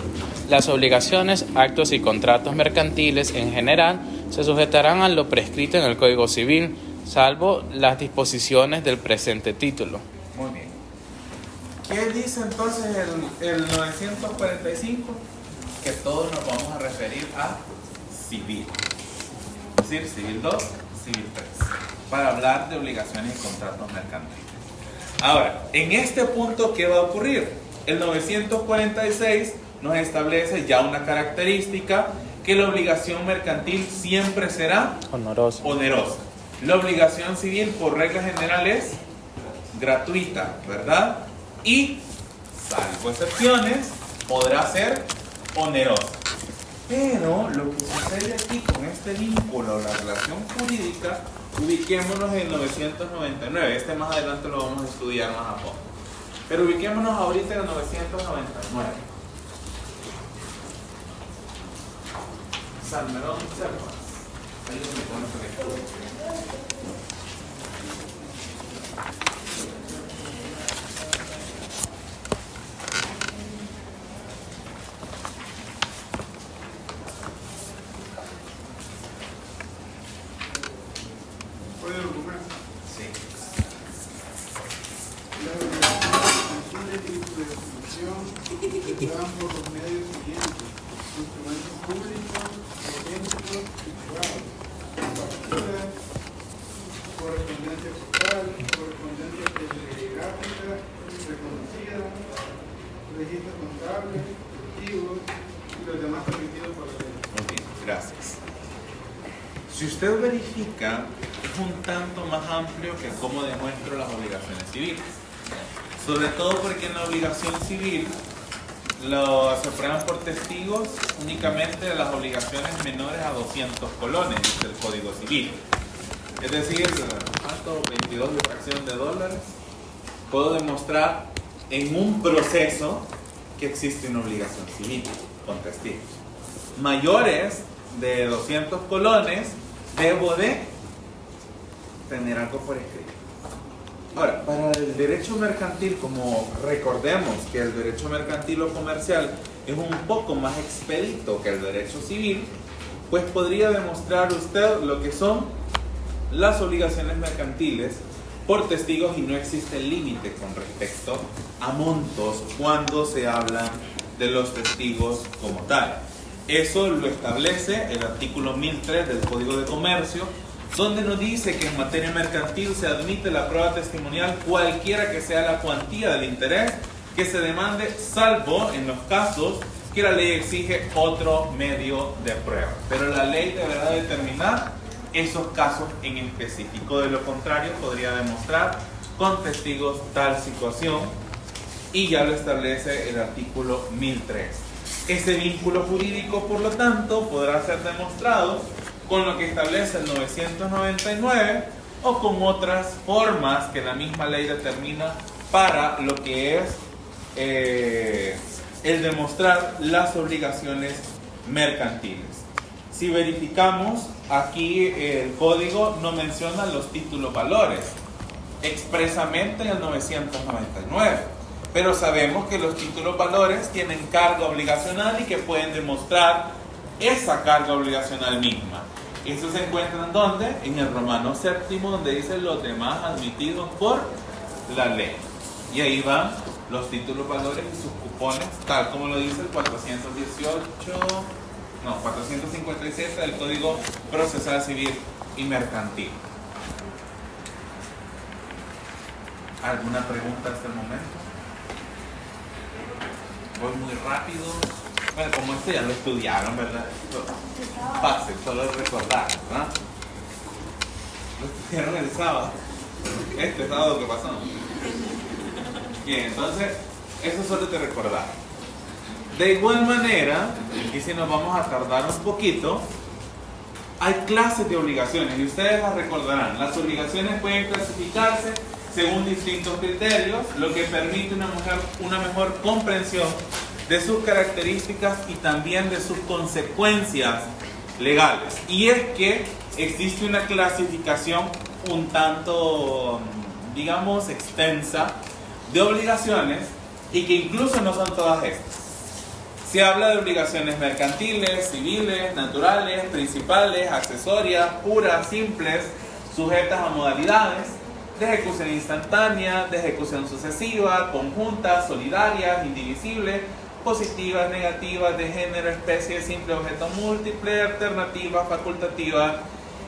Speaker 6: Las obligaciones, actos y contratos mercantiles en general se sujetarán a lo prescrito en el Código Civil, salvo las disposiciones del presente título.
Speaker 1: Muy bien. ¿Qué dice entonces el 945? Que todos nos vamos a referir a civil. Es decir, civil 2, civil 3. Para hablar de obligaciones y contratos mercantiles. Ahora, en este punto, ¿qué va a ocurrir? El 946 nos establece ya una característica, que la obligación mercantil siempre será onerosa. La obligación civil, por regla general, es gratuita, ¿verdad? Y, salvo excepciones, podrá ser onerosa. Pero lo que sucede aquí con este vínculo, la relación jurídica, ubiquémonos en 999. Este más adelante lo vamos a estudiar más a fondo. Pero ubiquémonos ahorita en el 999. Salmerón Servas. Ahí es donde pone su lectura.
Speaker 15: ¿Puede argumentar?
Speaker 1: Sí.
Speaker 15: La obligación de distribución se dan por los medios siguientes: instrumentos públicos, eventos y
Speaker 1: Si usted verifica, es un tanto más amplio que cómo demuestro las obligaciones civiles. Sobre todo porque en la obligación civil se prueban por testigos únicamente las obligaciones menores a 200 colones del Código Civil. Es decir, ¿cuánto? 22 y fracción de dólares. Puedo demostrar en un proceso que existe una obligación civil con testigos. Mayores de 200 colones, debo de tener algo por escrito. Ahora, para el derecho mercantil, como recordemos que el derecho mercantil o comercial es un poco más expedito que el derecho civil, pues podría demostrar usted lo que son las obligaciones mercantiles por testigos y no existe límite con respecto a montos cuando se habla de los testigos como tal. Eso lo establece el artículo 1003 del Código de Comercio, donde nos dice que en materia mercantil se admite la prueba testimonial cualquiera que sea la cuantía del interés que se demande, salvo en los casos que la ley exige otro medio de prueba. Pero la ley deberá determinar esos casos en específico. De lo contrario, podría demostrar con testigos tal situación, y ya lo establece el artículo 1003. Ese vínculo jurídico, por lo tanto, podrá ser demostrado con lo que establece el 999 o con otras formas que la misma ley determina para lo que es el demostrar las obligaciones mercantiles. Si verificamos, aquí el código no menciona los títulos valores expresamente en el 999, pero sabemos que los títulos valores tienen carga obligacional y que pueden demostrar esa carga obligacional misma. Eso se encuentra en ¿dónde? En el Romano VII, donde dice los demás admitidos por la ley. Y ahí van los títulos valores y sus cupones, tal como lo dice el 457 del Código Procesal Civil y Mercantil. ¿Alguna pregunta hasta el momento? Voy muy rápido. Bueno, como esto ya lo estudiaron, ¿verdad? Fácil, solo es recordar, ¿verdad? Lo estudiaron el sábado. Este sábado que pasó. Bien, entonces, eso solo te recordar. De igual manera, aquí si nos vamos a tardar un poquito, hay clases de obligaciones y ustedes las recordarán. Las obligaciones pueden clasificarse según distintos criterios, lo que permite una mejor comprensión de sus características y también de sus consecuencias legales. Y es que existe una clasificación un tanto, digamos, extensa de obligaciones y que incluso no son todas estas. Se habla de obligaciones mercantiles, civiles, naturales, principales, accesorias, puras, simples, sujetas a modalidades de ejecución instantánea, de ejecución sucesiva, conjuntas, solidarias, indivisibles, positivas, negativas, de género, especie, simple, objeto múltiple, alternativa, facultativa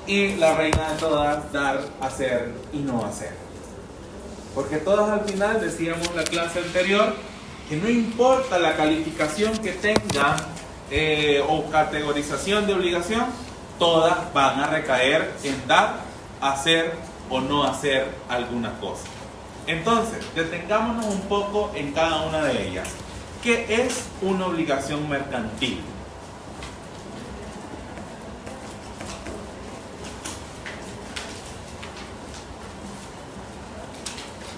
Speaker 1: y la reina de todas, dar, hacer y no hacer. Porque todas al final, decíamos la clase anterior, que no importa la calificación que tenga o categorización de obligación, todas van a recaer en dar, hacer o no hacer alguna cosa. Entonces, detengámonos un poco en cada una de ellas. ¿Qué es una obligación mercantil?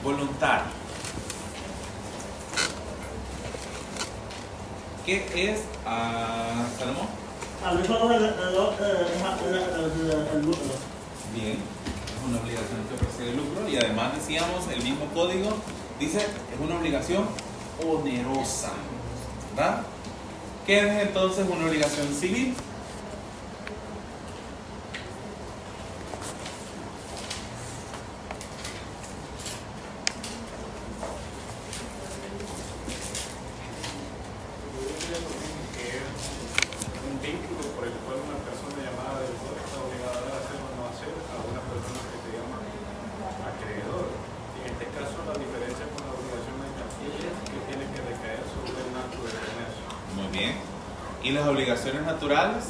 Speaker 1: Voluntario. ¿Qué es Salomón? Bien, es una obligación que persigue el lucro y además decíamos, el mismo código dice, es una obligación onerosa, ¿verdad? ¿Qué es entonces una obligación civil? ¿Y las obligaciones naturales?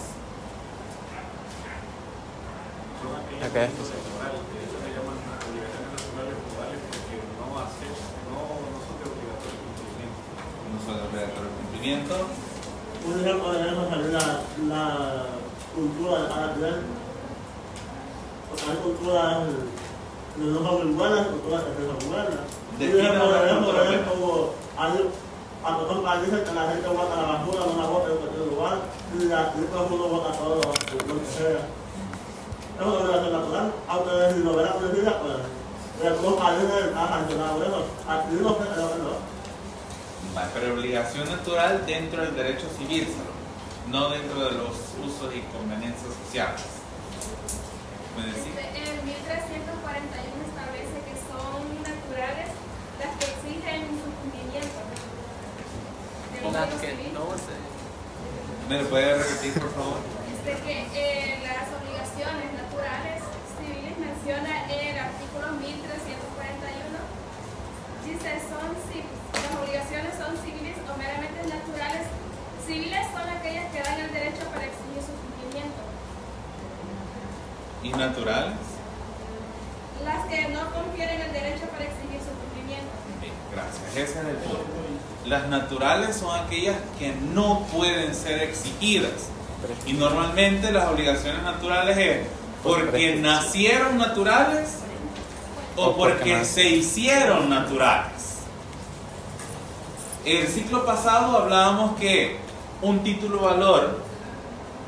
Speaker 6: Okay.
Speaker 5: Eso se llaman obligaciones naturales modales porque no son de obligatorio cumplimiento.
Speaker 1: No son de obligatorio cumplimiento.
Speaker 12: Un ejemplo de eso sería la cultura de cada nivel. Porque hay culturas que no son muy buenas, culturas que son buenas. Un ejemplo de eso es como a otros países que la gente bota la basura, no la bota en cualquier lugar, y aquí todo el mundo bota todo lo que sea. Es una obligación natural, aunque si lo ve la policía, pues en algunos países está sancionado eso. Aquí no sé, creo que no.
Speaker 1: Pero obligación natural dentro del derecho civil, no dentro de los usos y conveniencias sociales.
Speaker 13: En 1341 establece que son naturales las que exigen su cumplimiento.
Speaker 10: Las que no se...
Speaker 1: ¿Me lo puede repetir, por favor?
Speaker 13: Que las obligaciones naturales civiles menciona en el artículo 1341. Dice, las obligaciones son civiles o meramente naturales. Civiles son aquellas que dan el derecho para exigir su cumplimiento.
Speaker 1: ¿Y naturales?
Speaker 13: Las que no confieren el derecho para exigir su cumplimiento.
Speaker 1: Bien, gracias. Ese es el punto. Las naturales son aquellas que no pueden ser exigidas. Y normalmente las obligaciones naturales es porque nacieron naturales o porque se hicieron naturales. El ciclo pasado hablábamos que un título valor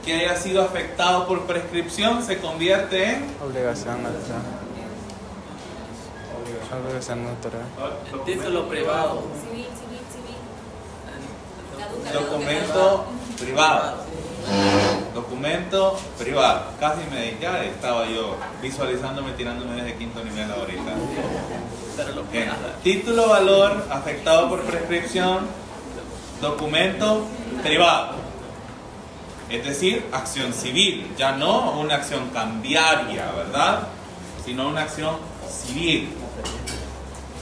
Speaker 1: que haya sido afectado por prescripción se convierte en
Speaker 6: obligación natural. Obligación natural.
Speaker 10: El título privado.
Speaker 3: Civil.
Speaker 1: Documento privado. Documento privado. Casi me dije, ya estaba yo visualizándome tirándome desde quinto nivel ahorita. Bien. Título valor afectado por prescripción. Documento privado. Es decir, acción civil. Ya no una acción cambiaria, ¿verdad? Sino una acción civil.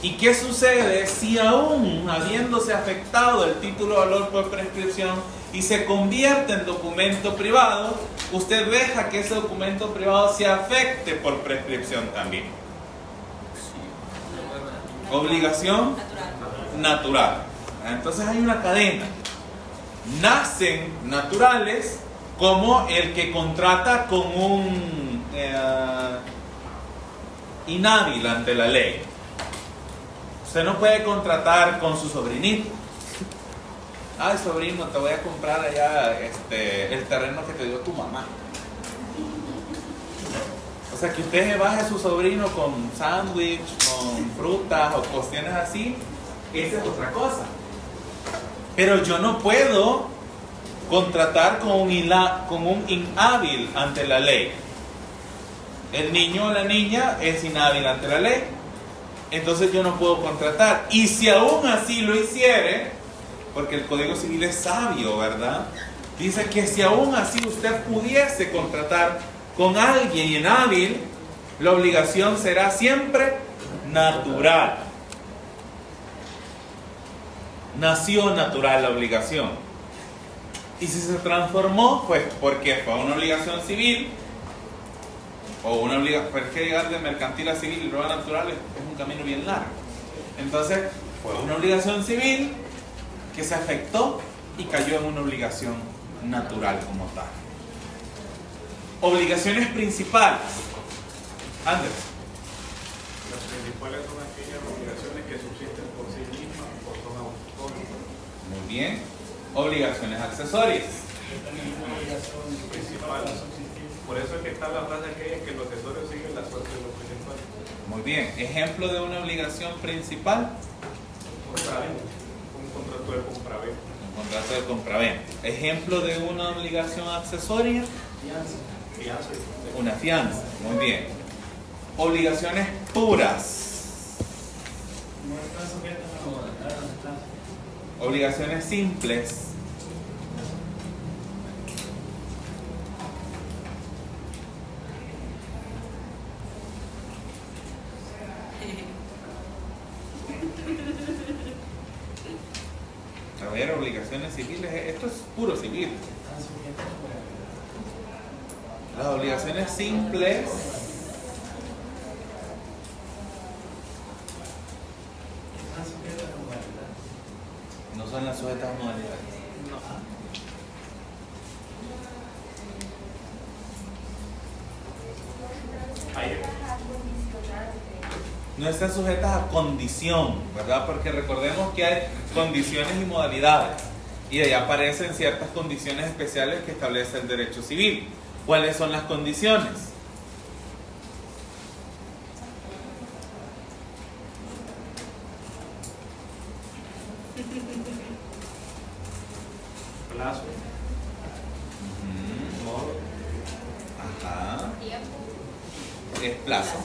Speaker 1: ¿Y qué sucede si aún habiéndose afectado el título de valor por prescripción y se convierte en documento privado, usted deja que ese documento privado se afecte por prescripción también? Obligación natural. Entonces hay una cadena. Nacen naturales como el que contrata con un inhábil ante la ley. Usted no puede contratar con su sobrinito. Ay, sobrino, te voy a comprar allá el terreno que te dio tu mamá. O sea, que usted baje a su sobrino con sándwich, con frutas o cuestiones así, esa es otra cosa. Pero yo no puedo contratar con un inhábil ante la ley. El niño o la niña es inhábil ante la ley. Entonces yo no puedo contratar. Y si aún así lo hiciere, porque el Código Civil es sabio, ¿verdad? Dice que si aún así usted pudiese contratar con alguien inhábil, la obligación será siempre natural. Nació natural la obligación. Y si se transformó, pues porque fue una obligación civil, o una obligación, pero es que llegar de mercantil a civil y luego a natural es un camino bien largo. Entonces, fue una obligación civil que se afectó y cayó en una obligación natural como tal. Obligaciones principales. Andrés.
Speaker 5: Las principales son aquellas obligaciones que subsisten por sí mismas o son autónomas.
Speaker 1: Muy bien. Obligaciones accesorias.
Speaker 5: Principales. Por eso es que está la frase aquella que los accesorios siguen la suerte de los principales.
Speaker 1: Muy bien. Ejemplo de una obligación principal.
Speaker 5: Un contrato de compraventa.
Speaker 1: Un contrato de compraventa. Ejemplo de una obligación accesoria.
Speaker 5: Fianza.
Speaker 1: Una fianza. Muy bien. Obligaciones puras. Obligaciones simples. A ver, obligaciones civiles, esto es puro civil. Las obligaciones simples sujetas a modalidades. No están sujetas a condición, ¿verdad? Porque recordemos que hay condiciones y modalidades. Y ahí aparecen ciertas condiciones especiales que establece el derecho civil. ¿Cuáles son las condiciones?
Speaker 5: Plazo.
Speaker 1: Ajá. Es plazo.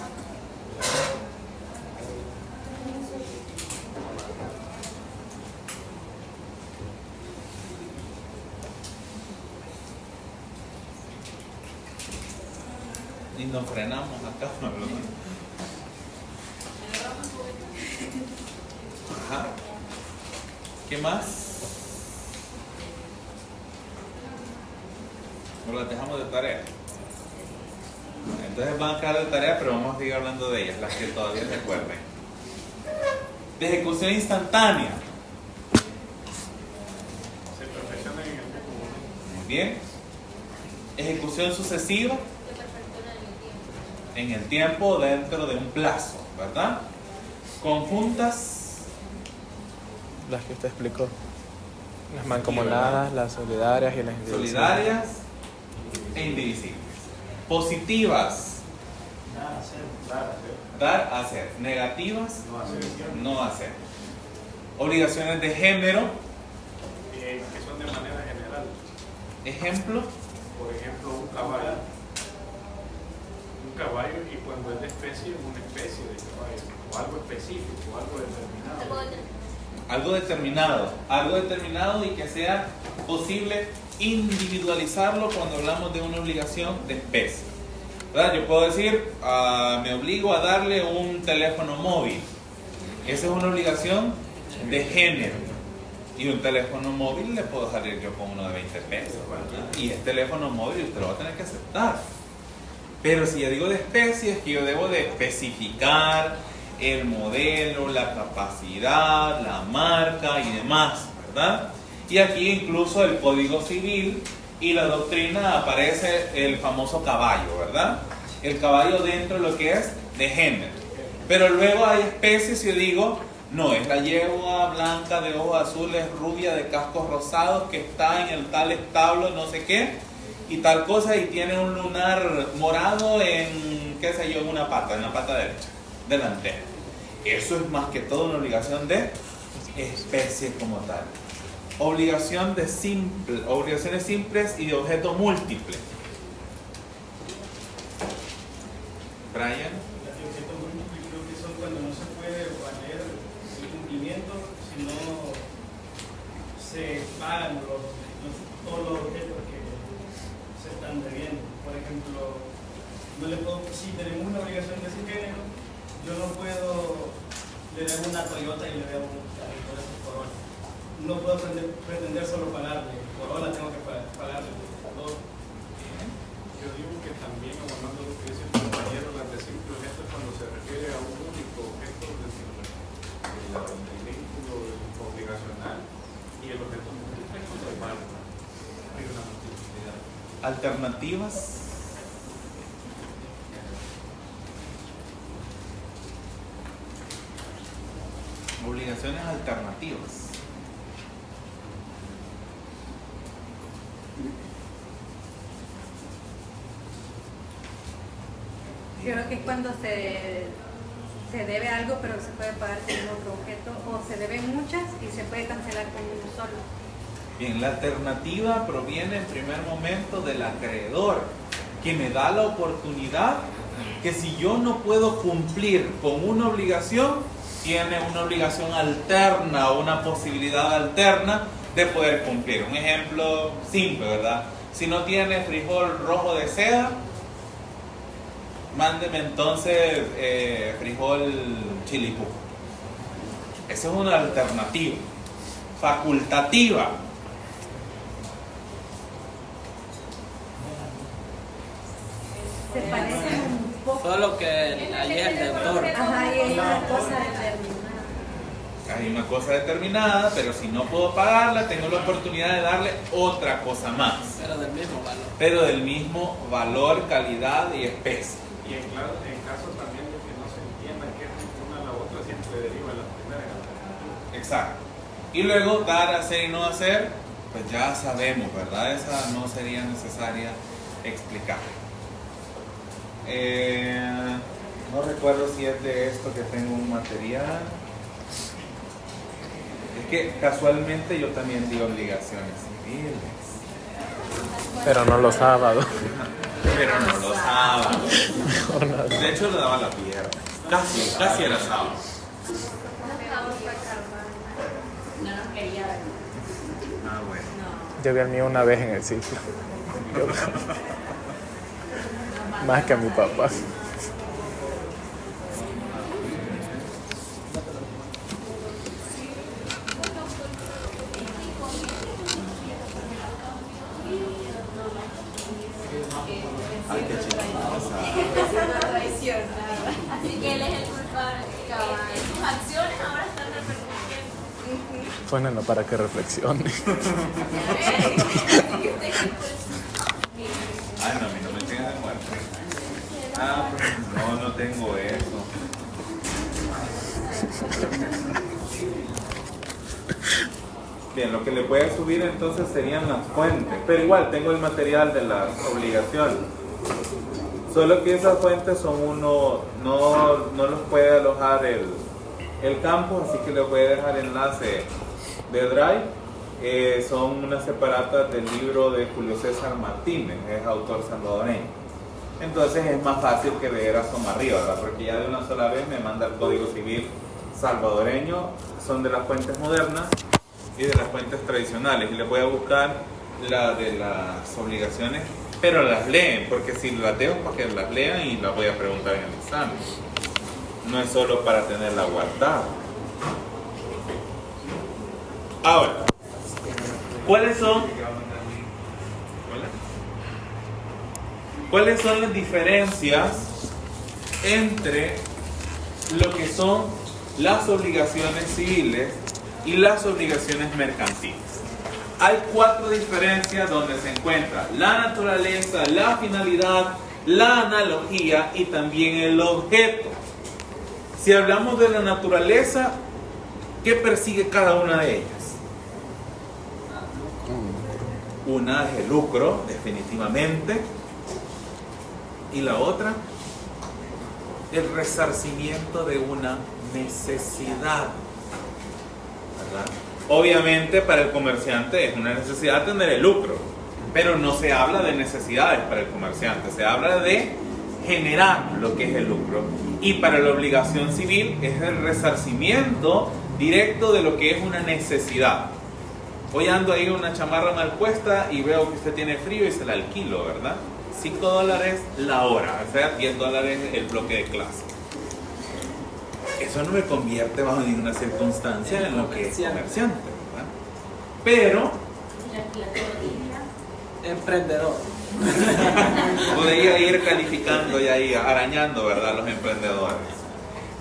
Speaker 1: Y nos frenamos acá, ¿no? Ajá. ¿Qué más? ¿O las dejamos de tarea? Entonces van a quedar de tarea, pero vamos a seguir hablando de ellas, las que todavía recuerden. De ejecución instantánea.
Speaker 5: Se perfecciona en el tiempo.
Speaker 1: Muy bien. Ejecución sucesiva. En el tiempo dentro de un plazo, ¿verdad? Conjuntas.
Speaker 6: Las que usted explicó. Las mancomunadas, las solidarias y las indivisibles.
Speaker 1: Solidarias e indivisibles. Positivas. Dar, hacer. Negativas, no hacer. Obligaciones de género.
Speaker 5: Que son de manera general.
Speaker 1: Ejemplo.
Speaker 5: Por ejemplo, un caballo. Un caballo, y cuando es de especie, es una especie de caballo. O algo específico, algo determinado.
Speaker 1: Algo determinado y que sea posible individualizarlo cuando hablamos de una obligación de especie, ¿verdad? Yo puedo decir, me obligo a darle un teléfono móvil. Esa es una obligación de género. Y un teléfono móvil le puedo salir yo con uno de 20 pesos, ¿verdad? Y es teléfono móvil, usted lo va a tener que aceptar. Pero si yo digo de especie, es que yo debo de especificar el modelo, la capacidad, la marca y demás, ¿verdad? Y aquí incluso el Código Civil y la doctrina aparece el famoso caballo, ¿verdad? El caballo dentro de lo que es de género. Pero luego hay especies y yo digo, no, es la yegua blanca de ojos azules, rubia, de cascos rosados, que está en el tal establo, no sé qué, y tal cosa, y tiene un lunar morado en, qué sé yo, en la pata derecha, delantera. Eso es más que todo una obligación de especie como tal. Obligaciones simples y de objeto múltiple. Brian.
Speaker 15: Las de objeto múltiple creo que son cuando no se puede valer el cumplimiento, sino se pagan todos los objetos que se están debiendo. Por ejemplo, no le puedo, si tenemos una obligación de ese género, yo no puedo, le debo una Toyota y le debo un carrito de esos Corolla. No puedo pretender solo pagarle Corolla, tengo que pagarle todo.
Speaker 5: Yo digo que también, abonando lo que dice el compañero, las de simple objeto es cuando se refiere a un único objeto del vínculo obligacional, y el objeto múltiple es cuando hay una multiplicidad.
Speaker 1: Alternativas. Obligaciones alternativas.
Speaker 11: Creo que es cuando se debe algo pero se puede pagar con otro objeto, o se deben muchas y se puede cancelar con uno solo.
Speaker 1: Bien, la alternativa proviene en primer momento del acreedor, que me da la oportunidad que si yo no puedo cumplir con una obligación, tiene una obligación alterna o una posibilidad alterna de poder cumplir. Un ejemplo simple, ¿verdad? Si no tiene frijol rojo de seda, mándeme entonces frijol chilipú. Esa es una alternativa. Facultativa.
Speaker 11: Se parecen un poco.
Speaker 10: Solo que allí es el deudor.
Speaker 11: Ajá, y hay una cosa determinada.
Speaker 1: Hay una cosa determinada, pero si no puedo pagarla, tengo la oportunidad de darle otra cosa más.
Speaker 10: Pero del mismo valor.
Speaker 1: Pero del mismo valor, calidad y especie.
Speaker 5: Y en caso también de que no se entienda qué es una a la otra, siempre deriva la primera en la segunda.
Speaker 1: Exacto. Y luego dar, hacer y no hacer, pues ya sabemos, ¿verdad? Esa no sería necesaria explicar. No recuerdo si es de esto que tengo un material. Es que casualmente yo también di obligaciones civiles.
Speaker 6: Pero no los sábados.
Speaker 1: Pero no los sábados.
Speaker 6: Mejor no.
Speaker 1: De hecho lo daba la viernes. Casi era sábado.
Speaker 14: No nos quería ver.
Speaker 1: Ah, bueno.
Speaker 6: Yo vi al mío una vez en el ciclo. Más que a mi papá.
Speaker 1: Ay, qué chistosa.
Speaker 3: Así que él es el culpable.
Speaker 14: Sus acciones ahora están repercutiendo.
Speaker 6: Pónganlo para que reflexione.
Speaker 1: Ay, no, a mí no me tengas de muerte. Ah, pues no tengo eso. Bien, lo que le puede subir entonces serían las fuentes, pero igual tengo el material de las obligaciones. Solo que esas fuentes son no los puede alojar el campus, así que les voy a dejar enlace de Drive. Son unas separatas del libro de Julio César Martínez, es autor salvadoreño. Entonces es más fácil que leer a soma arriba, ¿verdad? Porque ya de una sola vez me manda el Código Civil salvadoreño, son de las fuentes modernas y de las fuentes tradicionales. Y les voy a buscar la de las obligaciones, pero las leen, porque si las dejo para que las lean y las voy a preguntar en el examen. No es solo para tenerla guardada. Ahora, ¿cuáles son las diferencias entre lo que son las obligaciones civiles y las obligaciones mercantiles? Hay 4 diferencias donde se encuentra la naturaleza, la finalidad, la analogía y también el objeto. Si hablamos de la naturaleza, ¿qué persigue cada una de ellas? Una es el lucro, definitivamente. Y la otra, el resarcimiento de una necesidad, ¿verdad? Obviamente para el comerciante es una necesidad tener el lucro, pero no se habla de necesidades para el comerciante, se habla de generar lo que es el lucro. Y para la obligación civil es el resarcimiento directo de lo que es una necesidad. Hoy ando ahí una chamarra mal puesta y veo que usted tiene frío y se la alquilo, ¿verdad? $5 la hora, o sea, $10 el bloque de clase. Eso no me convierte bajo ninguna circunstancia en lo que es comerciante, ¿verdad? Pero
Speaker 10: emprendedor.
Speaker 1: Podría ir calificando y ahí arañando, ¿verdad?, los emprendedores.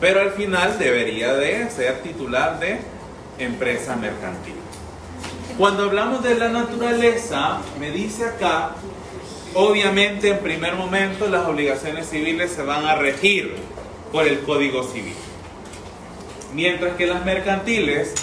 Speaker 1: Pero al final debería de ser titular de empresa mercantil. Cuando hablamos de la naturaleza, me dice acá, obviamente en primer momento las obligaciones civiles se van a regir por el Código Civil. Mientras que las mercantiles,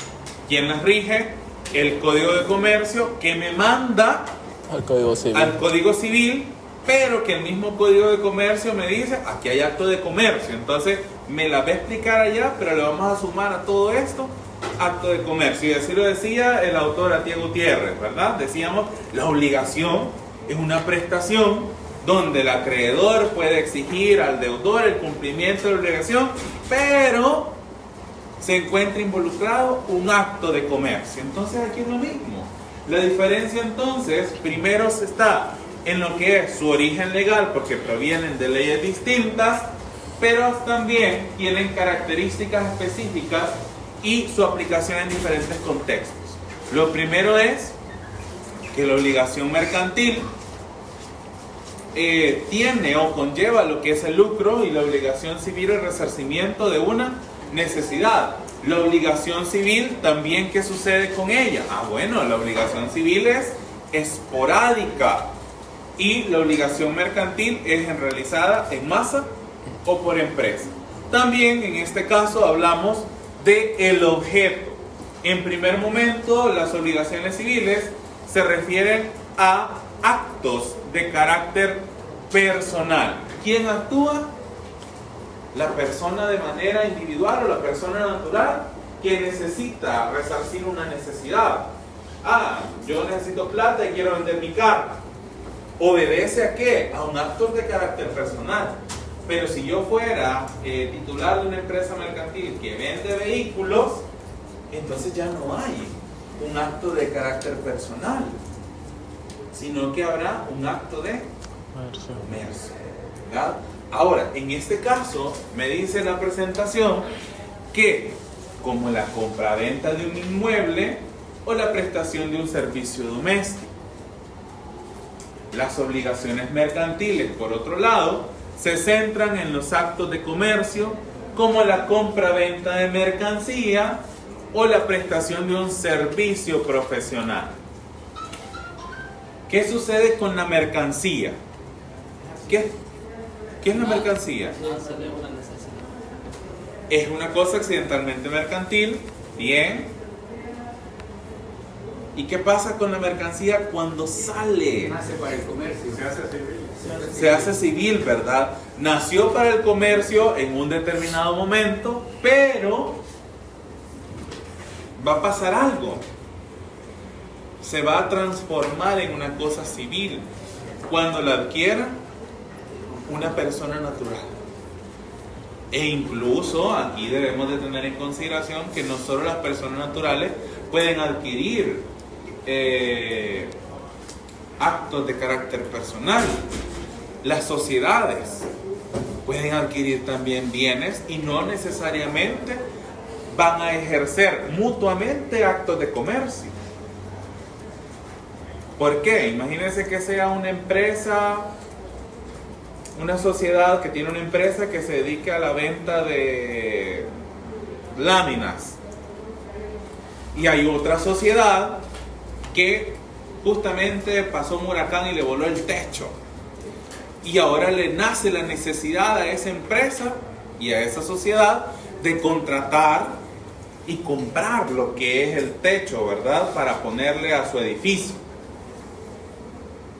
Speaker 1: ¿quién las rige? El Código de Comercio, que me manda
Speaker 6: al Código Civil,
Speaker 1: pero que el mismo Código de Comercio me dice, aquí hay acto de comercio. Entonces me la va a explicar allá, pero le vamos a sumar a todo esto acto de comercio. Y así lo decía el autor Atia Gutiérrez, ¿verdad? Decíamos, la obligación es una prestación donde el acreedor puede exigir al deudor el cumplimiento de la obligación, pero se encuentra involucrado un acto de comercio. Entonces aquí es lo mismo. La diferencia entonces, primero está en lo que es su origen legal, porque provienen de leyes distintas, pero también tienen características específicas y su aplicación en diferentes contextos. Lo primero es que la obligación mercantil tiene o conlleva lo que es el lucro, y la obligación civil el resarcimiento de una necesidad. La obligación civil también, ¿qué sucede con ella? Bueno, la obligación civil es esporádica y la obligación mercantil es realizada en masa o por empresa. También en este caso hablamos de el objeto. En primer momento, las obligaciones civiles se refieren a actos de carácter personal. ¿Quién actúa? La persona de manera individual o la persona natural que necesita resarcir una necesidad. Yo necesito plata y quiero vender mi carro. ¿Obedece a qué? A un acto de carácter personal. Pero si yo fuera titular de una empresa mercantil que vende vehículos, entonces ya no hay un acto de carácter personal, sino que habrá un acto de comercio, ¿verdad? Ahora, en este caso, me dice la presentación que, como la compraventa de un inmueble o la prestación de un servicio doméstico, las obligaciones mercantiles, por otro lado, se centran en los actos de comercio, como la compraventa de mercancía o la prestación de un servicio profesional. ¿Qué sucede con la mercancía? ¿Qué es la mercancía? Es una cosa accidentalmente mercantil. Bien. ¿Y qué pasa con la mercancía cuando sale?
Speaker 16: Nace para el comercio.
Speaker 5: Se hace civil.
Speaker 1: Se hace civil, ¿verdad? Nació para el comercio en un determinado momento, pero va a pasar algo. Se va a transformar en una cosa civil cuando la adquiera una persona natural. E incluso aquí debemos de tener en consideración que no solo las personas naturales pueden adquirir actos de carácter personal. Las sociedades pueden adquirir también bienes y no necesariamente van a ejercer mutuamente actos de comercio. ¿Por qué? Imagínense que sea una empresa, una sociedad que tiene una empresa que se dedique a la venta de láminas. Y hay otra sociedad que justamente pasó un huracán y le voló el techo. Y ahora le nace la necesidad a esa empresa y a esa sociedad de contratar y comprar lo que es el techo, ¿verdad? Para ponerle a su edificio.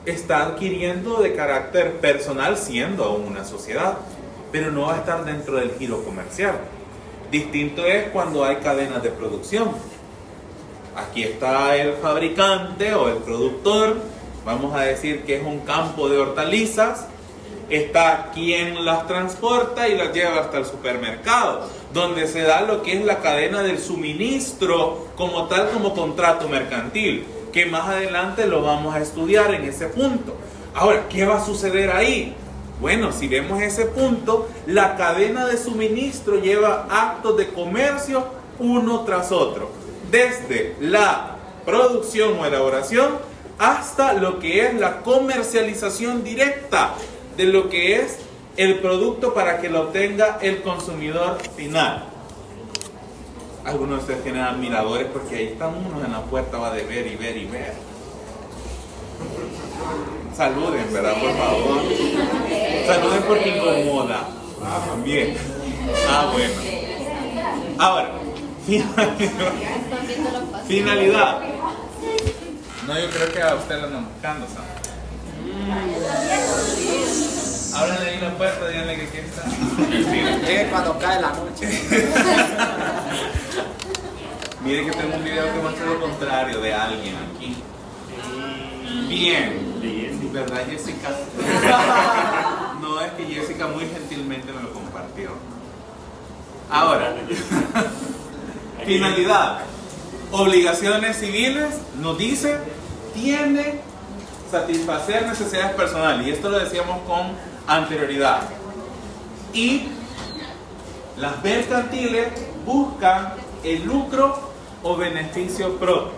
Speaker 1: Está adquiriendo de carácter personal siendo aún una sociedad, pero no va a estar dentro del giro comercial. Distinto es cuando hay cadenas de producción. Aquí está el fabricante o el productor, vamos a decir que es un campo de hortalizas, está quien las transporta y las lleva hasta el supermercado, donde se da lo que es la cadena del suministro como tal, como contrato mercantil, que más adelante lo vamos a estudiar en ese punto. Ahora, ¿qué va a suceder ahí? Bueno, si vemos ese punto, la cadena de suministro lleva actos de comercio uno tras otro, desde la producción o elaboración hasta lo que es la comercialización directa de lo que es el producto para que lo obtenga el consumidor final. Algunos de ustedes tienen admiradores porque ahí están unos en la puerta, va de ver y ver y ver. Saluden, ¿verdad? Por favor. Saluden porque incomoda. Bien. Bueno. Ahora, finalidad. No, yo creo que a usted lo andan buscando, ¿sabes? Háblenle ahí en la puerta, díganle que aquí está.
Speaker 10: Llegue cuando cae la noche.
Speaker 1: Mire que tengo un video que muestra lo contrario de alguien aquí. Bien. ¿Verdad, Jessica? No, es que Jessica muy gentilmente me lo compartió. Ahora, finalidad. Obligaciones civiles, nos dice, tiene satisfacer necesidades personales. Y esto lo decíamos con anterioridad. Y las mercantiles buscan el lucro o beneficio propio.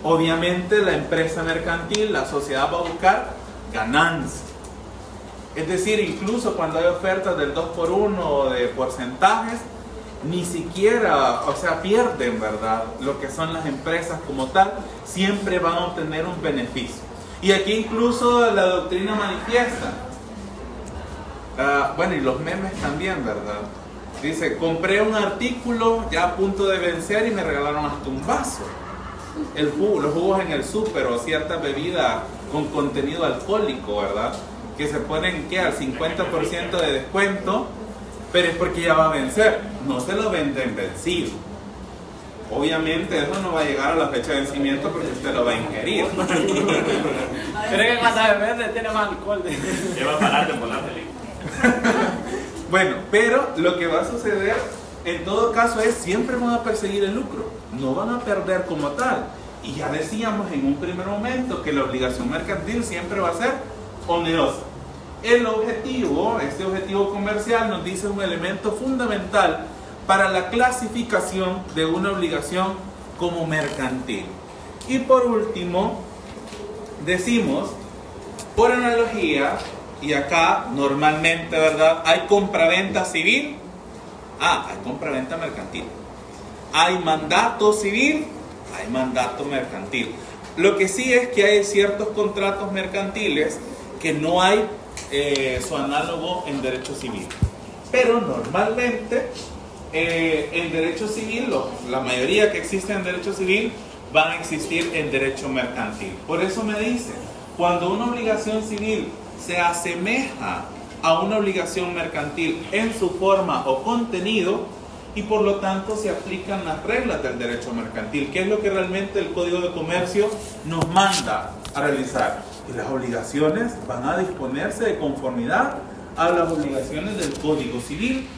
Speaker 1: Obviamente la empresa mercantil, la sociedad va a buscar ganancia. Es decir, incluso cuando hay ofertas del 2x1 o de porcentajes, ni siquiera, o sea, pierden, ¿verdad? Lo que son las empresas como tal, siempre van a obtener un beneficio. Y aquí incluso la doctrina manifiesta, bueno, y los memes también, ¿verdad? Dice, compré un artículo ya a punto de vencer y me regalaron hasta un vaso. Los jugos en el súper o ciertas bebidas con contenido alcohólico, ¿verdad? Que se ponen, ¿qué? Al 50% de descuento, pero es porque ya va a vencer. No se lo venden vencido. Obviamente eso no va a llegar a la fecha de vencimiento porque usted lo va a ingerir.
Speaker 10: Pero que cuando se vende tiene más alcohol.
Speaker 4: Lleva para adelante por la película.
Speaker 1: Bueno, pero lo que va a suceder en todo caso es siempre van a perseguir el lucro, no van a perder como tal. Y ya decíamos en un primer momento que la obligación mercantil siempre va a ser onerosa. El objetivo, este objetivo comercial nos dice un elemento fundamental para la clasificación de una obligación como mercantil. Y por último, decimos, por analogía, y acá normalmente, ¿verdad? Hay compraventa civil, hay compraventa mercantil. Hay mandato civil, hay mandato mercantil. Lo que sí es que hay ciertos contratos mercantiles que no hay su análogo en derecho civil. Pero normalmente en derecho civil, la mayoría que existe en derecho civil van a existir en derecho mercantil. Por eso me dice, cuando una obligación civil se asemeja a una obligación mercantil en su forma o contenido, y por lo tanto se aplican las reglas del derecho mercantil, que es lo que realmente el Código de Comercio nos manda a realizar. Y las obligaciones van a disponerse de conformidad a las obligaciones del Código Civil.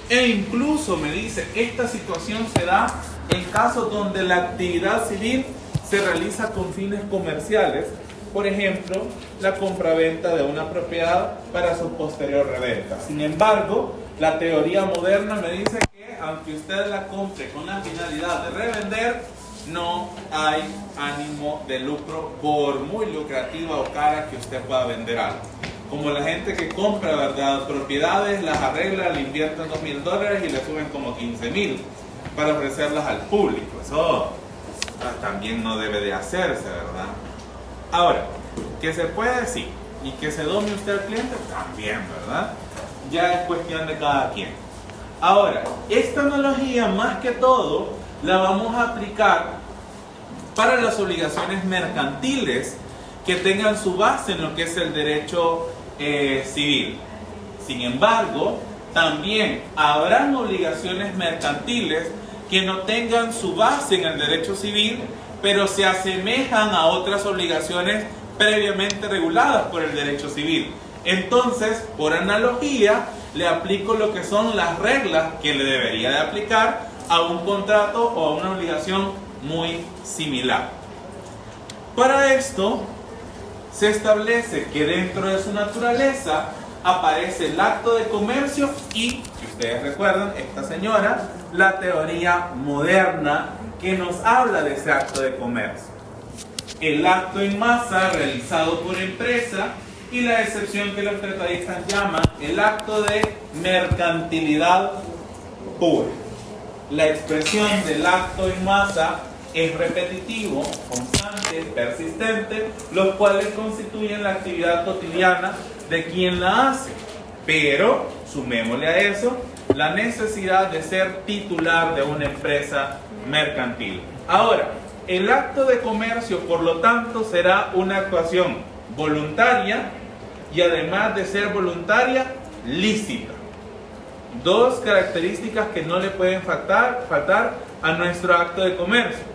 Speaker 1: E incluso me dice, esta situación se da en casos donde la actividad civil se realiza con fines comerciales. Por ejemplo, la compraventa de una propiedad para su posterior reventa. Sin embargo, la teoría moderna me dice que aunque usted la compre con la finalidad de revender, no hay ánimo de lucro por muy lucrativa o cara que usted pueda vender algo. Como la gente que compra, ¿verdad?, propiedades, las arregla, le invierten $2,000 y le suben como 15,000 para ofrecerlas al público. Eso también no debe de hacerse, ¿verdad? Ahora, que se puede decir y que se dome usted al cliente, también, ¿verdad? Ya es cuestión de cada quien. Ahora, esta analogía más que todo la vamos a aplicar para las obligaciones mercantiles que tengan su base en lo que es el derecho civil. Sin embargo, también habrán obligaciones mercantiles que no tengan su base en el derecho civil, pero se asemejan a otras obligaciones previamente reguladas por el derecho civil. Entonces, por analogía, le aplico lo que son las reglas que le debería de aplicar a un contrato o a una obligación muy similar. Para esto, se establece que dentro de su naturaleza aparece el acto de comercio y, si ustedes recuerdan, esta señora, la teoría moderna que nos habla de ese acto de comercio. El acto en masa realizado por empresa y la excepción que los tratadistas llaman el acto de mercantilidad pura. La expresión del acto en masa es repetitivo, constante, persistente, los cuales constituyen la actividad cotidiana de quien la hace. Pero, sumémosle a eso, la necesidad de ser titular de una empresa mercantil. Ahora, el acto de comercio, por lo tanto, será una actuación voluntaria y además de ser voluntaria, lícita. Dos características que no le pueden faltar a nuestro acto de comercio.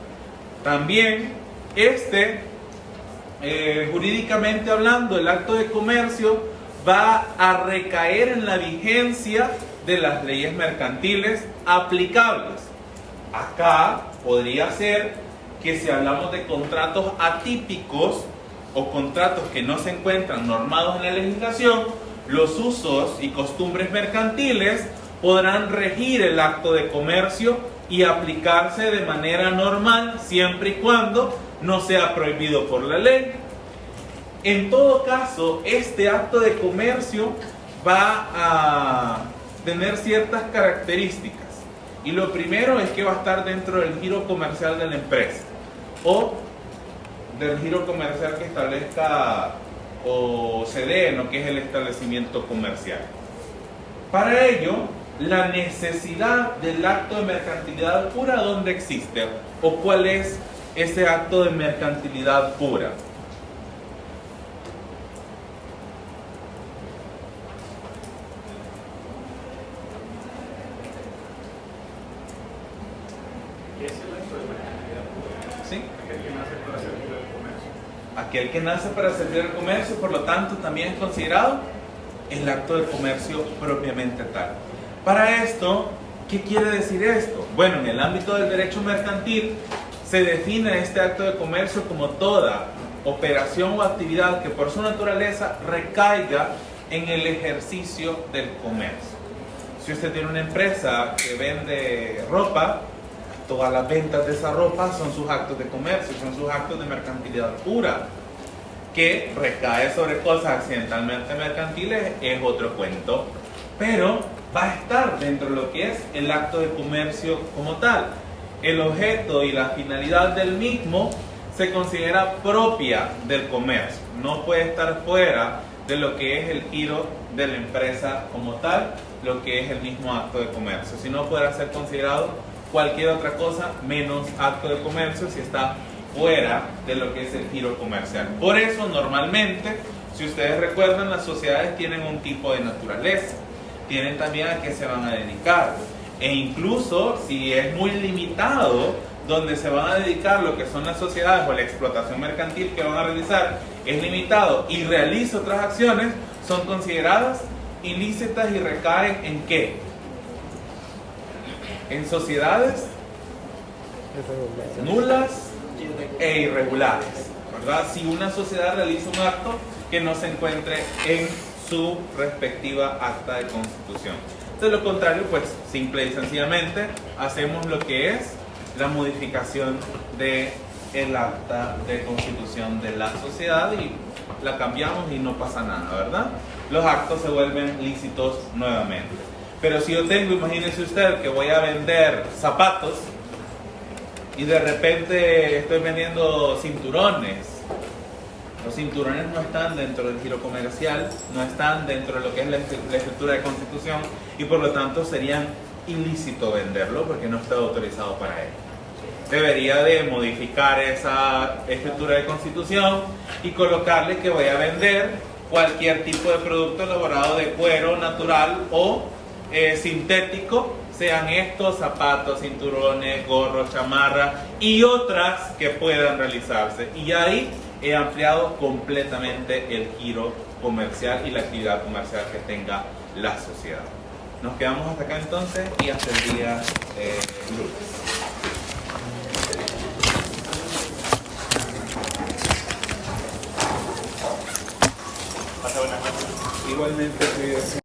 Speaker 1: También, jurídicamente hablando, el acto de comercio va a recaer en la vigencia de las leyes mercantiles aplicables. Acá podría ser que si hablamos de contratos atípicos o contratos que no se encuentran normados en la legislación, los usos y costumbres mercantiles podrán regir el acto de comercio y aplicarse de manera normal siempre y cuando no sea prohibido por la ley. En todo caso, este acto de comercio va a tener ciertas características. Y lo primero es que va a estar dentro del giro comercial de la empresa o del giro comercial que establezca o se dé en lo que es el establecimiento comercial. Para ello, la necesidad del acto de mercantilidad pura, ¿dónde existe? ¿O cuál es ese acto de mercantilidad pura? ¿Sí? Aquel que nace para servir al comercio, por lo tanto, también es considerado el acto de comercio propiamente tal. Para esto, ¿qué quiere decir esto? Bueno, en el ámbito del derecho mercantil se define este acto de comercio como toda operación o actividad que por su naturaleza recaiga en el ejercicio del comercio. Si usted tiene una empresa que vende ropa, todas las ventas de esa ropa son sus actos de comercio, son sus actos de mercantilidad pura. Que recae sobre cosas accidentalmente mercantiles es otro cuento, pero va a estar dentro de lo que es el acto de comercio como tal. El objeto y la finalidad del mismo se considera propia del comercio, no puede estar fuera de lo que es el giro de la empresa como tal, lo que es el mismo acto de comercio, si no podrá ser considerado cualquier otra cosa menos acto de comercio si está fuera de lo que es el giro comercial. Por eso normalmente, si ustedes recuerdan, las sociedades tienen un tipo de naturaleza, tienen también a qué se van a dedicar, e incluso si es muy limitado donde se van a dedicar lo que son las sociedades o la explotación mercantil que van a realizar es limitado y realiza otras acciones, son consideradas ilícitas y recaen ¿en qué? En sociedades nulas e irregulares, ¿verdad? Si una sociedad realiza un acto que no se encuentre en su respectiva acta de constitución. De lo contrario, pues simple y sencillamente hacemos lo que es la modificación del acta de constitución de la sociedad y la cambiamos y no pasa nada, ¿verdad? Los actos se vuelven lícitos nuevamente. Pero si yo tengo, imagínese usted que voy a vender zapatos y de repente estoy vendiendo cinturones. Los cinturones no están dentro del giro comercial, no están dentro de lo que es la escritura de constitución y por lo tanto serían ilícito venderlo porque no está autorizado para ello. Debería de modificar esa escritura de constitución y colocarle que voy a vender cualquier tipo de producto elaborado de cuero natural o sintético, sean estos zapatos, cinturones, gorros, chamarras y otras que puedan realizarse. Y ahí he ampliado completamente el giro comercial y la actividad comercial que tenga la sociedad. Nos quedamos hasta acá entonces y hasta el día lunes. Igualmente,